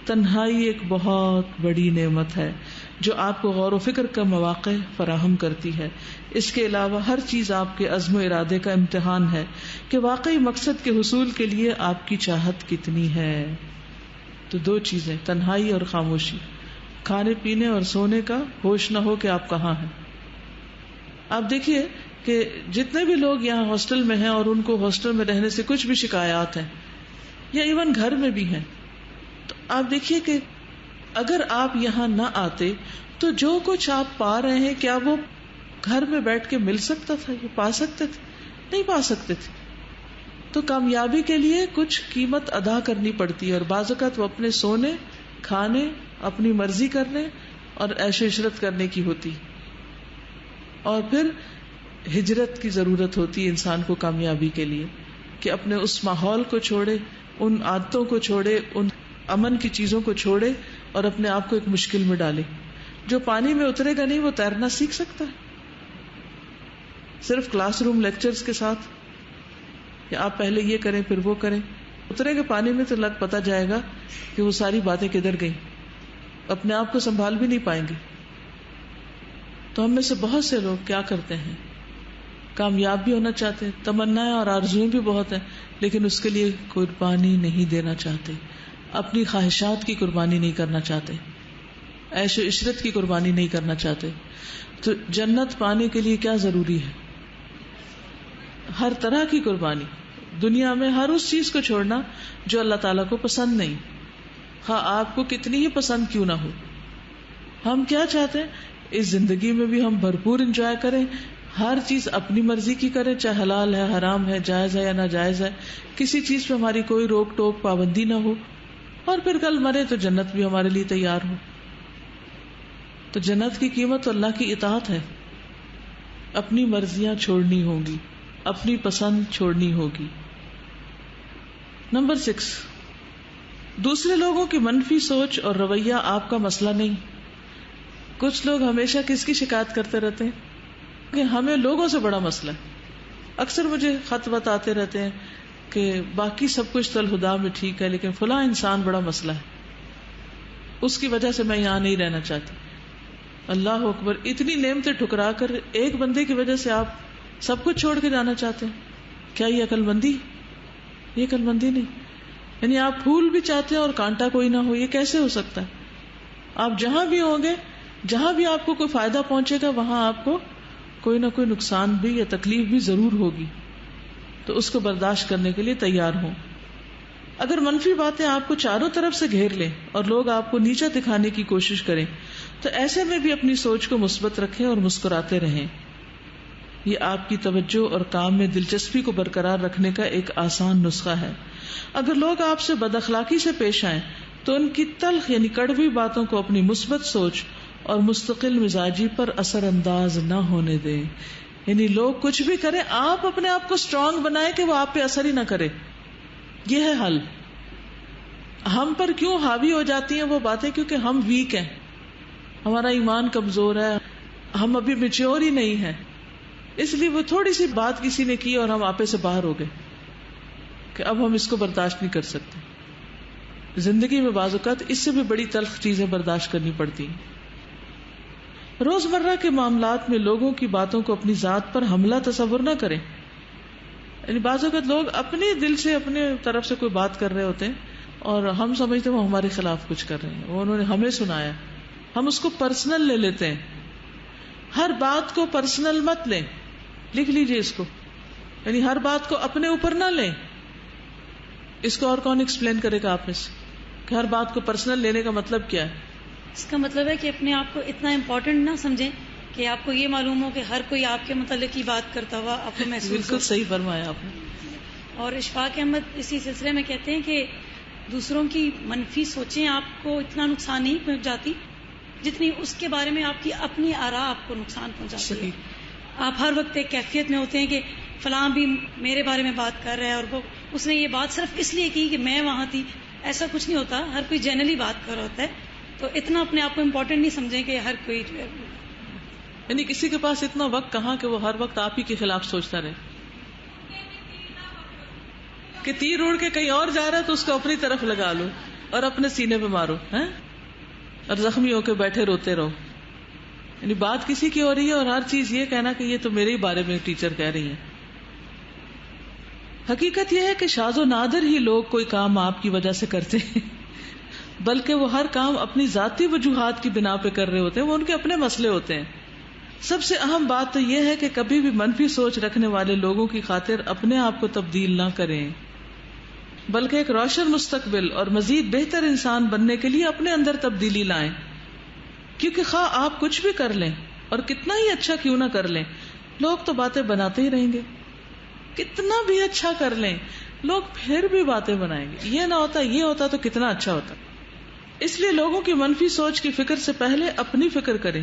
A: تنہائی ایک بہت بڑی نعمت ہے جو آپ کو غور و فکر کا مواقع فراہم کرتی ہے. اس کے علاوہ ہر چیز آپ کے عزم و ارادے کا امتحان ہے کہ واقعی مقصد کے حصول کے لیے آپ کی چاہت کتنی ہے. تو دو چیزیں، تنہائی اور خاموشی. کھانے پینے اور سونے کا ہوش نہ ہو کہ آپ کہاں ہیں. آپ دیکھیے کہ جتنے بھی لوگ یہاں ہاسٹل میں ہیں اور ان کو ہاسٹل میں رہنے سے کچھ بھی شکایات ہیں، یا ایون گھر میں بھی ہیں، تو آپ دیکھیے کہ اگر آپ یہاں نہ آتے تو جو کچھ آپ پا رہے ہیں کیا وہ گھر میں بیٹھ کے مل سکتا تھا؟ یہ پا سکتے تھے؟ نہیں پا سکتے تھے. تو کامیابی کے لیے کچھ قیمت ادا کرنی پڑتی ہے، اور بعض اوقات وہ اپنے سونے کھانے، اپنی مرضی کرنے اور عیش و عشرت کرنے کی ہوتی، اور پھر ہجرت کی ضرورت ہوتی ہے انسان کو کامیابی کے لیے، کہ اپنے اس ماحول کو چھوڑے، ان عادتوں کو چھوڑے، ان امن کی چیزوں کو چھوڑے اور اپنے آپ کو ایک مشکل میں ڈالے. جو پانی میں اترے گا نہیں وہ تیرنا سیکھ سکتا ہے؟ صرف کلاس روم لیکچرز کے ساتھ کہ آپ پہلے یہ کریں پھر وہ کریں؟ اترے گے پانی میں تو پتہ جائے گا کہ وہ ساری باتیں کدھر گئیں، اپنے آپ کو سنبھال بھی نہیں پائیں گے. تو ہم میں سے بہت سے لوگ کیا کرتے ہیں، کامیاب بھی ہونا چاہتے ہیں، تمنائیں اور آرزویں بھی بہت ہیں، لیکن اس کے لیے قربانی نہیں دینا چاہتے، اپنی خواہشات کی قربانی نہیں کرنا چاہتے، عیش و عشرت کی قربانی نہیں کرنا چاہتے. تو جنت پانے کے لیے کیا ضروری ہے؟ ہر طرح کی قربانی، دنیا میں ہر اس چیز کو چھوڑنا جو اللہ تعالیٰ کو پسند نہیں، ہاں آپ کو کتنی ہی پسند کیوں نہ ہو. ہم کیا چاہتے ہیں اس زندگی میں بھی ہم بھرپور انجوائے کریں، ہر چیز اپنی مرضی کی کریں، چاہے حلال ہے، حرام ہے، جائز ہے یا ناجائز ہے، کسی چیز پہ ہماری کوئی روک ٹوک پابندی نہ ہو، اور پھر کل مرے تو جنت بھی ہمارے لیے تیار ہو. تو جنت کی قیمت تو اللہ کی اطاعت ہے. اپنی مرضیاں چھوڑنی ہوں گی، اپنی پسند چھوڑنی ہوگی. نمبر 6، دوسرے لوگوں کی منفی سوچ اور رویہ آپ کا مسئلہ نہیں. کچھ لوگ ہمیشہ کس کی شکایت کرتے رہتے ہیں کہ ہمیں لوگوں سے بڑا مسئلہ ہے. اکثر مجھے خط وط آتے رہتے ہیں کہ باقی سب کچھ تو الہدا میں ٹھیک ہے لیکن فلاں انسان بڑا مسئلہ ہے، اس کی وجہ سے میں یہاں نہیں رہنا چاہتی. اللہ اکبر، اتنی نعمتیں ٹھکرا کر ایک بندے کی وجہ سے آپ سب کچھ چھوڑ کے جانا چاہتے ہیں؟ کیا یہ عقل مندی؟ یہ عقل مندی نہیں. یعنی آپ پھول بھی چاہتے ہیں اور کانٹا کوئی نہ ہو، یہ کیسے ہو سکتا ہے؟ آپ جہاں بھی ہوں گے، جہاں بھی آپ کو کوئی فائدہ پہنچے گا، وہاں آپ کو کوئی نہ کوئی نقصان بھی یا تکلیف بھی ضرور ہوگی. تو اس کو برداشت کرنے کے لیے تیار ہوں. اگر منفی باتیں آپ کو چاروں طرف سے گھیر لیں اور لوگ آپ کو نیچا دکھانے کی کوشش کریں، تو ایسے میں بھی اپنی سوچ کو مثبت رکھیں اور مسکراتے رہیں. یہ آپ کی توجہ اور کام میں دلچسپی کو برقرار رکھنے کا ایک آسان نسخہ ہے. اگر لوگ آپ سے بد اخلاقی سے پیش آئیں تو ان کی تلخ یعنی کڑوی باتوں کو اپنی مثبت سوچ اور مستقل مزاجی پر اثر انداز نہ ہونے دیں. یعنی لوگ کچھ بھی کریں، آپ اپنے آپ کو اسٹرانگ بنائیں کہ وہ آپ پہ اثر ہی نہ کرے. یہ ہے حل. ہم پر کیوں حاوی ہو جاتی ہیں وہ باتیں؟ کیونکہ ہم ویک ہیں، ہمارا ایمان کمزور ہے، ہم ابھی میچور ہی نہیں ہیں. اس لیے وہ تھوڑی سی بات کسی نے کی اور ہم آپے سے باہر ہو گئے کہ اب ہم اس کو برداشت نہیں کر سکتے. زندگی میں بعض اوقات اس سے بھی بڑی تلخ چیزیں برداشت کرنی پڑتی ہیں. روزمرہ کے معاملات میں لوگوں کی باتوں کو اپنی ذات پر حملہ تصور نہ کریں. یعنی بعض اوقات لوگ اپنے دل سے اپنے طرف سے کوئی بات کر رہے ہوتے ہیں اور ہم سمجھتے ہیں وہ ہمارے خلاف کچھ کر رہے ہیں، وہ انہوں نے ہمیں سنایا، ہم اس کو پرسنل لے لیتے ہیں. ہر بات کو پرسنل مت لیں، لکھ لیجئے اس کو. یعنی ہر بات کو اپنے اوپر نہ لیں. اس کو اور کون ایکسپلین کرے گا آپ میں سے کہ ہر بات کو پرسنل لینے کا مطلب کیا ہے؟
H: اس کا مطلب ہے کہ اپنے آپ کو اتنا امپورٹنٹ نہ سمجھیں کہ آپ کو یہ معلوم ہو کہ ہر کوئی آپ کے متعلق کی بات کرتا ہوا آپ کو محسوس.
A: بالکل صحیح فرمایا آپ نے.
H: اور اشفاق احمد اسی سلسلے میں کہتے ہیں کہ دوسروں کی منفی سوچیں آپ کو اتنا نقصان نہیں پہنچاتی جتنی اس کے بارے میں آپ کی اپنی آراء آپ کو نقصان پہنچاتی ہے. آپ ہر وقت ایک کیفیت میں ہوتے ہیں کہ فلاں بھی میرے بارے میں بات کر رہا ہے اور وہ اس نے یہ بات صرف اس لیے کی کہ میں وہاں تھی. ایسا کچھ نہیں ہوتا، ہر کوئی جنرلی بات کر رہا ہوتا ہے. تو اتنا اپنے آپ کو امپورٹنٹ نہیں سمجھیں کہ ہر کوئی جو ہے،
A: یعنی کسی کے پاس اتنا وقت کہاں کہ وہ ہر وقت آپ ہی کے خلاف سوچتا رہے. کہ تیر اڑ کے کہیں اور جا رہا ہے تو اس کو اپنی طرف لگا لو اور اپنے سینے پہ مارو اور زخمی ہو کے بیٹھے روتے رہو. یعنی بات کسی کی ہو رہی ہے اور ہر چیز یہ کہنا کہ یہ تو میرے ہی بارے میں ٹیچر کہہ رہی ہیں. حقیقت یہ ہے کہ شاذ و نادر ہی لوگ کوئی کام آپ کی وجہ سے کرتے ہیں، بلکہ وہ ہر کام اپنی ذاتی وجوہات کی بنا پہ کر رہے ہوتے ہیں، وہ ان کے اپنے مسئلے ہوتے ہیں. سب سے اہم بات تو یہ ہے کہ کبھی بھی منفی سوچ رکھنے والے لوگوں کی خاطر اپنے آپ کو تبدیل نہ کریں، بلکہ ایک روشن مستقبل اور مزید بہتر انسان بننے کے لیے اپنے اندر تبدیلی لائیں. کیونکہ خواہ آپ کچھ بھی کر لیں اور کتنا ہی اچھا کیوں نہ کر لیں، لوگ تو باتیں بناتے ہی رہیں گے. کتنا بھی اچھا کر لیں لوگ پھر بھی باتیں بنائیں گے. یہ نہ ہوتا یہ ہوتا تو کتنا اچھا ہوتا. اس لیے لوگوں کی منفی سوچ کی فکر سے پہلے اپنی فکر کریں،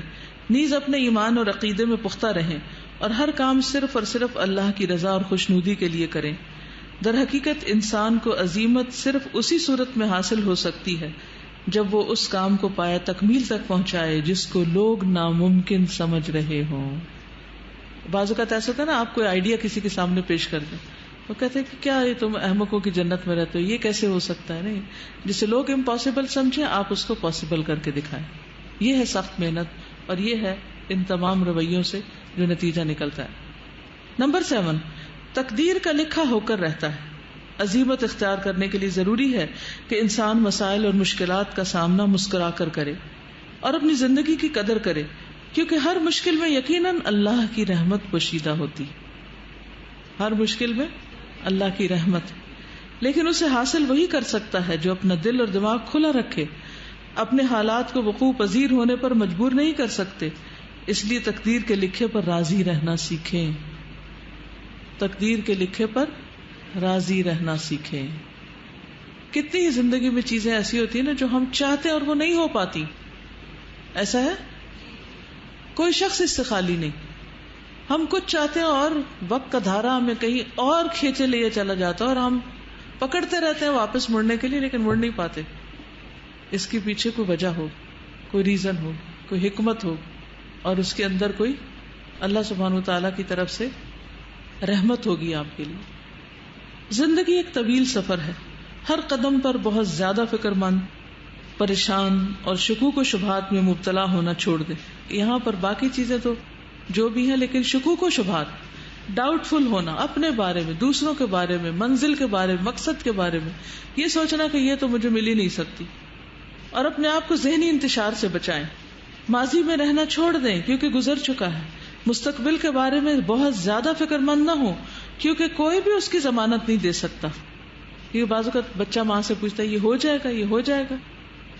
A: نیز اپنے ایمان اور عقیدے میں پختہ رہیں، اور ہر کام صرف اور صرف اللہ کی رضا اور خوشنودی کے لیے کریں۔ در حقیقت انسان کو عزیمت صرف اسی صورت میں حاصل ہو سکتی ہے جب وہ اس کام کو پایا تکمیل تک پہنچائے جس کو لوگ ناممکن سمجھ رہے ہوں۔ بعض اوقات ایسا ہوتا ہے نا، آپ کوئی آئیڈیا کسی کے سامنے پیش کر دیں، وہ کہتے ہیں کہ کیا یہ تم احمقوں کی جنت میں رہتے ہو، یہ کیسے ہو سکتا ہے؟ نہیں، جسے لوگ امپاسبل سمجھیں آپ اس کو پاسبل کر کے دکھائیں۔ یہ ہے سخت محنت، اور یہ ہے ان تمام رویوں سے جو نتیجہ نکلتا ہے۔ نمبر 7، تقدیر کا لکھا ہو کر رہتا ہے۔ عزیمت اختیار کرنے کے لیے ضروری ہے کہ انسان مسائل اور مشکلات کا سامنا مسکرا کر کرے اور اپنی زندگی کی قدر کرے، کیونکہ ہر مشکل میں یقیناً اللہ کی رحمت پوشیدہ ہوتی، ہر مشکل میں اللہ کی رحمت، لیکن اسے حاصل وہی کر سکتا ہے جو اپنا دل اور دماغ کھلا رکھے۔ اپنے حالات کو وقوع پذیر ہونے پر مجبور نہیں کر سکتے، اس لیے تقدیر کے لکھے پر راضی رہنا سیکھیں۔ تقدیر کے لکھے پر راضی رہنا سیکھیں۔ کتنی ہی زندگی میں چیزیں ایسی ہوتی ہیں نا جو ہم چاہتے ہیں اور وہ نہیں ہو پاتی، ایسا ہے؟ کوئی شخص اس سے خالی نہیں۔ ہم کچھ چاہتے ہیں اور وقت کا دھارا ہمیں کہیں اور کھینچے لیے چلا جاتا ہے اور ہم پکڑتے رہتے ہیں واپس مڑنے کے لیے، لیکن مڑ نہیں پاتے۔ اس کے پیچھے کوئی وجہ ہو، کوئی ریزن ہو، کوئی حکمت ہو، اور اس کے اندر کوئی اللہ سبحانہ وتعالیٰ کی طرف سے رحمت ہوگی آپ کے لیے۔ زندگی ایک طویل سفر ہے، ہر قدم پر بہت زیادہ فکر مند، پریشان اور شکوک و شبہات میں مبتلا ہونا چھوڑ دے۔ یہاں پر باقی چیزیں تو جو بھی ہیں، لیکن شکوک و شبہات، ڈاؤٹ فل ہونا اپنے بارے میں، دوسروں کے بارے میں، منزل کے بارے میں، مقصد کے بارے میں، یہ سوچنا کہ یہ تو مجھے مل ہی نہیں سکتی، اور اپنے آپ کو ذہنی انتشار سے بچائیں۔ ماضی میں رہنا چھوڑ دیں کیونکہ گزر چکا ہے۔ مستقبل کے بارے میں بہت زیادہ فکر مند نہ ہو کیونکہ کوئی بھی اس کی ضمانت نہیں دے سکتا۔ یہ بعض اوقات بچہ ماں سے پوچھتا ہے یہ ہو جائے گا، یہ ہو جائے گا۔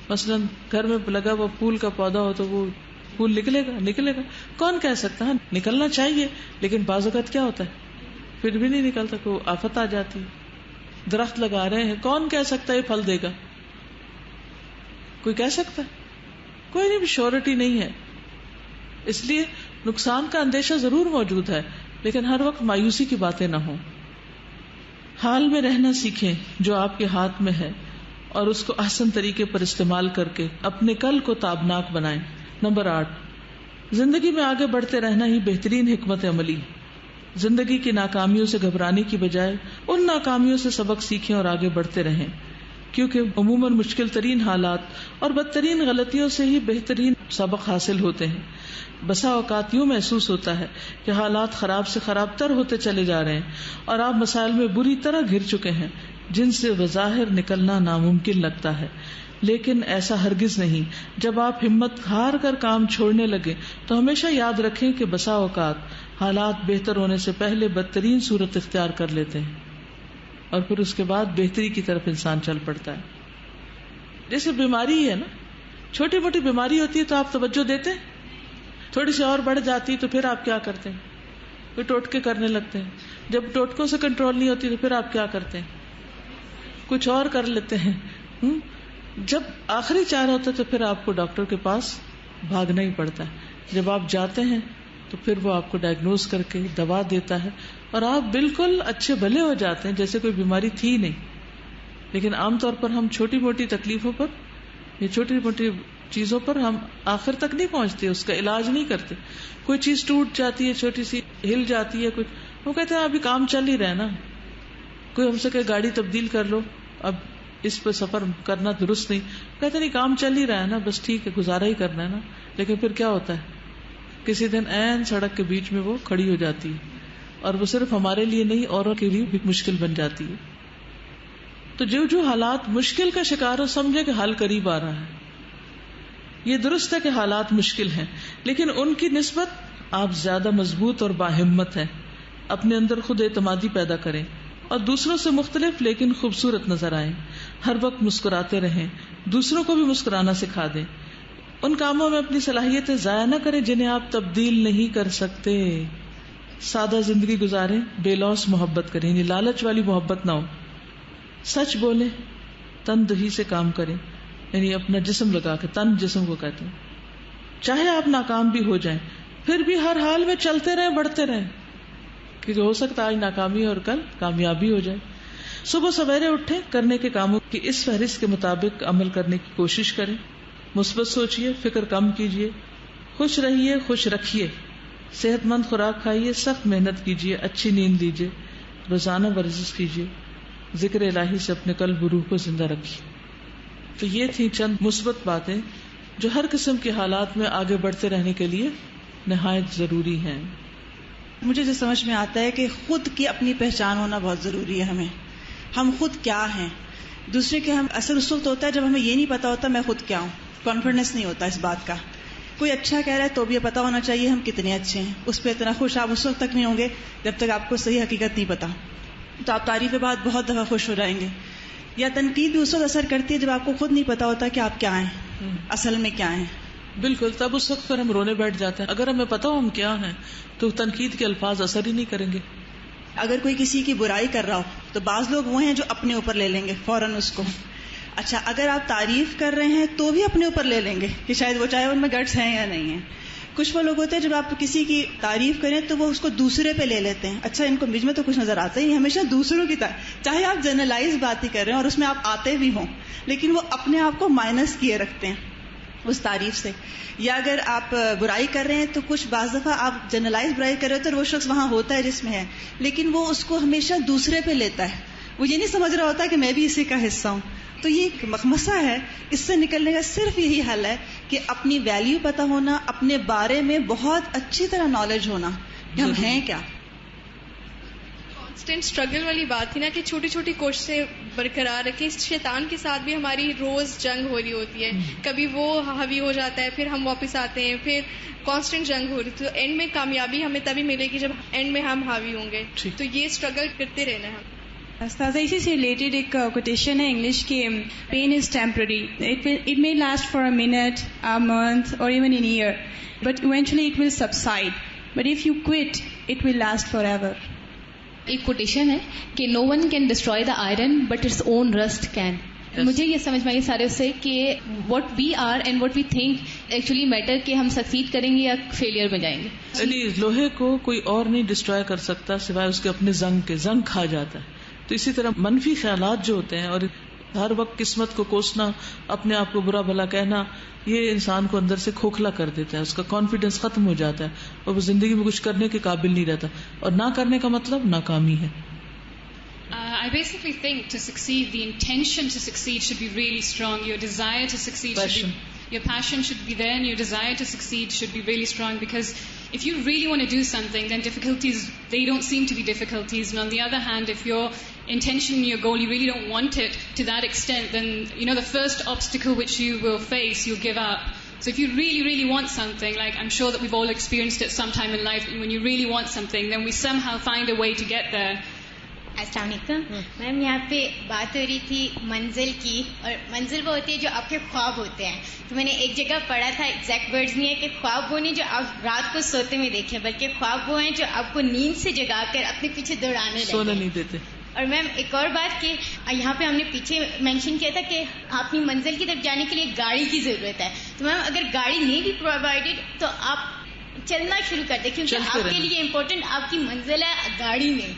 A: مثلا گھر میں لگا وہ پھول کا پودا ہو تو وہ پھول نکلے گا، کون کہہ سکتا ہے؟ نکلنا چاہیے، لیکن بعض اوقات کیا ہوتا ہے پھر بھی نہیں نکلتا، کوئی آفت آ جاتی ہے۔ درخت لگا رہے ہیں، کون کہہ سکتا ہے یہ پھل دے گا؟ کوئی کہہ سکتا ہے؟ کوئی نہیں، شیورٹی نہیں ہے۔ اس لیے نقصان کا اندیشہ ضرور موجود ہے، لیکن ہر وقت مایوسی کی باتیں نہ ہوں۔ حال میں رہنا سیکھیں جو آپ کے ہاتھ میں ہے، اور اس کو احسن طریقے پر استعمال کر کے اپنے کل کو تابناک بنائیں۔ نمبر 8، زندگی میں آگے بڑھتے رہنا ہی بہترین حکمت عملی۔ زندگی کی ناکامیوں سے گھبرانے کی بجائے ان ناکامیوں سے سبق سیکھیں اور آگے بڑھتے رہیں، کیونکہ عموماً مشکل ترین حالات اور بدترین غلطیوں سے ہی بہترین سبق حاصل ہوتے ہیں۔ بسا اوقات یوں محسوس ہوتا ہے کہ حالات خراب سے خراب تر ہوتے چلے جا رہے ہیں اور آپ مسائل میں بری طرح گھر چکے ہیں جن سے بظاہر نکلنا ناممکن لگتا ہے، لیکن ایسا ہرگز نہیں۔ جب آپ ہمت ہار کر کام چھوڑنے لگے تو ہمیشہ یاد رکھیں کہ بسا اوقات حالات بہتر ہونے سے پہلے بدترین صورت اختیار کر لیتے ہیں، اور پھر اس کے بعد بہتری کی طرف انسان چل پڑتا ہے۔ جیسے بیماری ہے نا، چھوٹی موٹی بیماری ہوتی ہے تو آپ توجہ دیتے ہیں، تھوڑی سی اور بڑھ جاتی تو پھر آپ کیا کرتے ہیں؟ کوئی ٹوٹکے کرنے لگتے ہیں۔ جب ٹوٹکوں سے کنٹرول نہیں ہوتی تو پھر آپ کیا کرتے ہیں؟ کچھ اور کر لیتے ہیں۔ جب آخری چارہ ہوتا ہے تو پھر آپ کو ڈاکٹر کے پاس بھاگنا ہی پڑتا ہے۔ جب آپ جاتے ہیں تو پھر وہ آپ کو ڈائگنوز کر کے دوا دیتا ہے اور آپ بالکل اچھے بھلے ہو جاتے ہیں جیسے کوئی بیماری تھی نہیں۔ لیکن عام طور پر ہم چھوٹی موٹی تکلیفوں پر یا چھوٹی موٹی چیزوں پر ہم آخر تک نہیں پہنچتے، اس کا علاج نہیں کرتے۔ کوئی چیز ٹوٹ جاتی ہے، چھوٹی سی ہل جاتی ہے، کچھ وہ کہتے ہیں ابھی کام چل ہی رہا ہے نا۔ کوئی ہم سے کہ گاڑی تبدیل کر لو، اب اس پہ سفر کرنا درست نہیں، کہتے نہیں کام چل ہی رہا ہے نا، بس ٹھیک ہے گزارا ہی کرنا ہے نا۔ لیکن پھر کیا ہوتا ہے، کسی دن عین سڑک کے بیچ میں وہ کھڑی ہو جاتی ہے، اور وہ صرف ہمارے لیے نہیں اوروں کے لیے بھی مشکل بن جاتی ہے۔ تو جو حالات مشکل کا شکار ہو سمجھے کہ حل قریب آ رہا ہے۔ یہ درست ہے کہ حالات مشکل ہیں، لیکن ان کی نسبت آپ زیادہ مضبوط اور باہمت ہیں۔ اپنے اندر خود اعتمادی پیدا کریں اور دوسروں سے مختلف لیکن خوبصورت نظر آئیں۔ ہر وقت مسکراتے رہیں، دوسروں کو بھی مسکرانا سکھا دیں۔ ان کاموں میں اپنی صلاحیتیں ضائع نہ کریں جنہیں آپ تبدیل نہیں کر سکتے۔ سادہ زندگی گزاریں، بے لوث محبت کریں، لالچ والی محبت نہ ہو۔ سچ بولیں، تندہی سے کام کریں، یعنی اپنا جسم لگا کے، تن جسم کو کہتے ہیں. چاہے آپ ناکام بھی ہو جائیں پھر بھی ہر حال میں چلتے رہیں، بڑھتے رہیں، کیونکہ ہو سکتا ہے آج ناکامی اور کل کامیابی ہو جائے. صبح سویرے اٹھیں، کرنے کے کاموں کی اس فہرست کے مطابق عمل کرنے کی کوشش کریں. مثبت سوچیے، فکر کم کیجیے، خوش رہیے، خوش رکھیے، صحت مند خوراک کھائیے، سخت محنت کیجیے، اچھی نیند لیجیے، روزانہ ورزش کیجیے، ذکر الہی سے اپنے قلب و روح کو زندہ رکھیے. تو یہ تھی چند مثبت باتیں جو ہر قسم کے حالات میں آگے بڑھتے رہنے کے لیے نہایت ضروری ہیں.
G: مجھے جو سمجھ میں آتا ہے کہ خود کی اپنی پہچان ہونا بہت ضروری ہے. ہم خود کیا ہیں. دوسرے کے ہم اثر اس وقت ہوتا ہے جب ہمیں یہ نہیں پتا ہوتا میں خود کیا ہوں، کانفیڈنس نہیں ہوتا اس بات کا. کوئی اچھا کہہ رہا ہے تو بھی یہ پتا ہونا چاہیے ہم کتنے اچھے ہیں. اس پہ اتنا خوش آپ اس وقت تک نہیں ہوں گے جب تک آپ کو صحیح حقیقت نہیں پتا. تو آپ تعریف کے بعد بہت دفعہ خوش ہو جائیں گے. یا تنقید بھی اس وقت اثر کرتی ہے جب آپ کو خود نہیں پتا ہوتا کہ آپ کیا ہیں، اصل میں کیا ہیں.
A: بالکل، تب اس وقت پھر ہم رونے بیٹھ جاتے ہیں. اگر ہمیں پتا ہو ہم کیا ہیں تو تنقید کے الفاظ اثر ہی نہیں کریں گے.
G: اگر کوئی کسی کی برائی کر رہا ہو تو بعض لوگ وہ ہیں جو اپنے اوپر لے لیں گے فوراً اس کو. اچھا، اگر آپ تعریف کر رہے ہیں تو بھی اپنے اوپر لے لیں گے کہ شاید وہ چاہے ان میں گٹس ہیں یا نہیں ہیں. کچھ وہ لوگ ہوتے ہیں جب آپ کسی کی تعریف کریں تو وہ اس کو دوسرے پہ لے لیتے ہیں. اچھا، ان کو مجھ میں تو کچھ نظر آتا ہی نہیں. ہمیشہ دوسروں کی چاہے آپ جنرلائز بات ہی کر رہے ہیں اور اس میں آپ آتے بھی ہوں، لیکن وہ اپنے آپ کو مائنس کیے رکھتے ہیں اس تعریف سے. یا اگر آپ برائی کر رہے ہیں تو کچھ بعض دفعہ آپ جنرلائز برائی کر رہے ہوتے ہیں اور وہ شخص وہاں ہوتا ہے جس میں ہے، لیکن وہ اس کو ہمیشہ دوسرے پہ لیتا ہے. وہ یہ نہیں سمجھ رہا ہوتا کہ میں بھی اسی کا حصہ ہوں. تو یہ ایک مخمصہ ہے. اس سے نکلنے کا صرف یہی حل ہے کہ اپنی ویلیو پتہ ہونا، اپنے بارے میں بہت اچھی طرح نالج ہونا کہ ہم ہیں کیا.
D: کانسٹنٹ اسٹرگل والی بات تھی نا کہ چھوٹی چھوٹی کوششیں برقرار رکھیں. شیطان کے ساتھ بھی ہماری روز جنگ ہو رہی ہوتی ہے. کبھی وہ حاوی ہو جاتا ہے، پھر ہم واپس آتے ہیں، پھر کانسٹنٹ جنگ ہو رہی ہے. تو اینڈ میں کامیابی ہمیں تبھی ملے گی جب اینڈ میں ہم حاوی ہوں گے. تو یہ اسٹرگل کرتے رہنا ہے.
F: استاذہ، اسی سے ریلیٹڈ ایک کوٹیشن ہے انگلش کی، pain is temporary. It may last for a minute, a month, or even an year, but eventually it will subside. But if you quit, it will last forever.
I: ایک کوٹیشن ہے کہ no one can destroy the iron but its own rust can. مجھے یہ سمجھ میں آئی سارے سے کہ what we are and what we think actually matter، کہ ہم سکسیڈ کریں گے یا فیلئر میں جائیں گے.
A: یعنی لوہے کو کوئی اور نہیں ڈسٹروائے کر سکتا سوائے اس کے اپنے زنگ کے. زنگ کھا جاتا ہے. تو اسی طرح منفی خیالات جو ہوتے ہیں اور ہر وقت قسمت کو کوسنا، اپنے آپ کو برا بھلا کہنا، یہ انسان کو اندر سے کھوکھلا کر دیتا ہے. اس کا کانفیڈینس ختم ہو جاتا ہے اور وہ زندگی میں کچھ کرنے کے قابل نہیں رہتا. اور نہ کرنے کا مطلب ناکامی ہے.
J: I basically think to succeed, the intention to succeed should be really strong. Your desire to succeed should be, your passion should be there, and your desire to succeed should be really strong, because if you really want to do something, then difficulties, they don't seem to be difficulties. And on the other hand, if your intention, your goal, you really don't want it to that extent, then, you know, the first obstacle which you will face, you'll give up. So if you really, really want something, like I'm sure that we've all experienced it sometime in life, when you really want something, then we somehow find a way to get there.
K: السلام علیکم میم. یہاں پہ بات ہو رہی تھی منزل کی، اور منزل وہ ہوتی ہے جو آپ کے خواب ہوتے ہیں. تو میں نے ایک جگہ پڑھا تھا، ایگزیکٹ ورڈز نہیں ہے، کہ خواب وہ نہیں جو آپ رات کو سوتے میں دیکھیں، بلکہ خواب وہ ہیں جو آپ کو نیند سے جگا کر اپنے پیچھے دوڑانے لگے،
A: سونے نہیں دیتے.
K: اور میم ایک اور بات کہ یہاں پہ ہم نے پیچھے مینشن کیا تھا کہ اپنی منزل کی طرف جانے کے لیے گاڑی کی ضرورت ہے. تو میم اگر گاڑی نہیں بھی پرووائڈیڈ تو آپ چلنا شروع کر دیں، کیونکہ آپ کے لیے امپورٹنٹ آپ کی منزل ہے، گاڑی نہیں.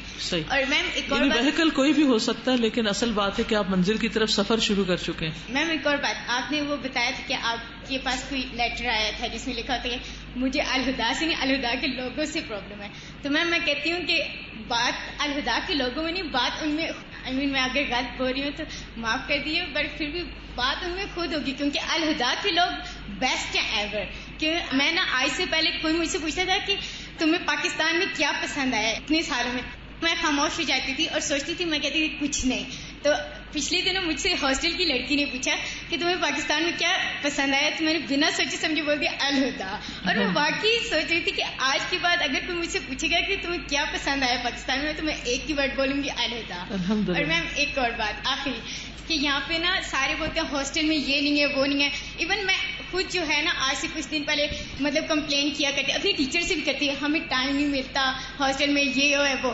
K: اور میم ایک اور بات،
A: وہیکل کوئی بھی ہو سکتا ہے، لیکن اصل بات ہے کہ آپ منزل کی طرف سفر شروع کر چکے ہیں.
K: میم ایک اور بات، آپ نے وہ بتایا تھا کہ آپ کے پاس کوئی لیٹر آیا تھا جس میں لکھا ہوتا ہے مجھے الہدا سے نہیں، الہدا کے لوگوں سے پرابلم ہے. تو میم میں کہتی ہوں کہ بات الہدا کے لوگوں میں نہیں، بات ان میں، میں اگر غلط بول رہی ہوں تو معاف کر دیجیے، بٹ پھر بھی بات ان میں خود ہوگی، کیونکہ الہدا کے لوگ بیسٹ ہیں ایور. کہ میں نا آج سے پہلے کوئی مجھ سے پوچھتا تھا کہ تمہیں پاکستان میں کیا پسند آیا اتنے سالوں میں خاموش ہو جاتی تھی اور سوچتی تھی، میں کہتی تھی کچھ نہیں. تو پچھلے دنوں مجھ سے ہاسٹل کی لڑکی نے پوچھا کہ تمہیں پاکستان میں کیا پسند آیا، تو میں نے بنا سوچے سمجھے بول دیا الہدا. اور میں واقعی سوچ رہی تھی کہ آج کے بعد اگر کوئی مجھ سے پوچھے گا کہ تمہیں کیا پسند آیا پاکستان میں، تو میں ایک ہی ورڈ بولوں گی الہدا. اور میم ایک اور بات آخری، کہ یہاں پہ نا سارے بولتے ہیں ہاسٹل میں یہ نہیں ہے وہ نہیں ہے. ایون میں خود جو ہے نا آج سے کچھ دن پہلے مطلب کمپلین کیا کرتی، اپنی ٹیچر سے بھی کرتی ہے ہمیں ٹائم نہیں ملتا ہاسٹل میں، یہ ہے وہ.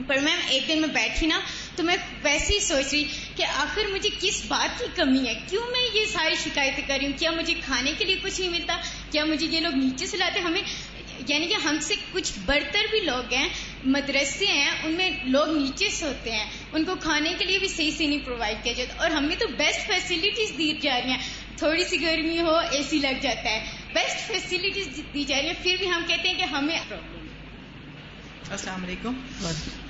K: پر میم ایک دن میں بیٹھی نا تو میں ویسے ہی سوچ رہی کہ آخر مجھے کس بات کی کمی ہے, کیوں میں یہ ساری شکایتیں کر رہی ہوں, کیا مجھے کھانے کے لیے کچھ نہیں ملتا, کیا مجھے یہ لوگ نیچے سے لاتے, ہمیں یعنی کہ ہم سے کچھ برتر بھی لوگ ہیں, مدرسے ہیں ان میں لوگ نیچے سوتے ہیں, ان کو کھانے کے لیے بھی صحیح سے نہیں پرووائڈ کیا جاتا, اور ہمیں تو بیسٹ فیسلٹیز دی جا رہی ہیں, تھوڑی سی گرمی ہو اے سی لگ جاتا ہے, بیسٹ فیسلٹیز دی جا رہی ہیں, پھر بھی ہم کہتے ہیں کہ ہمیں پرابلم.
L: السلام علیکم.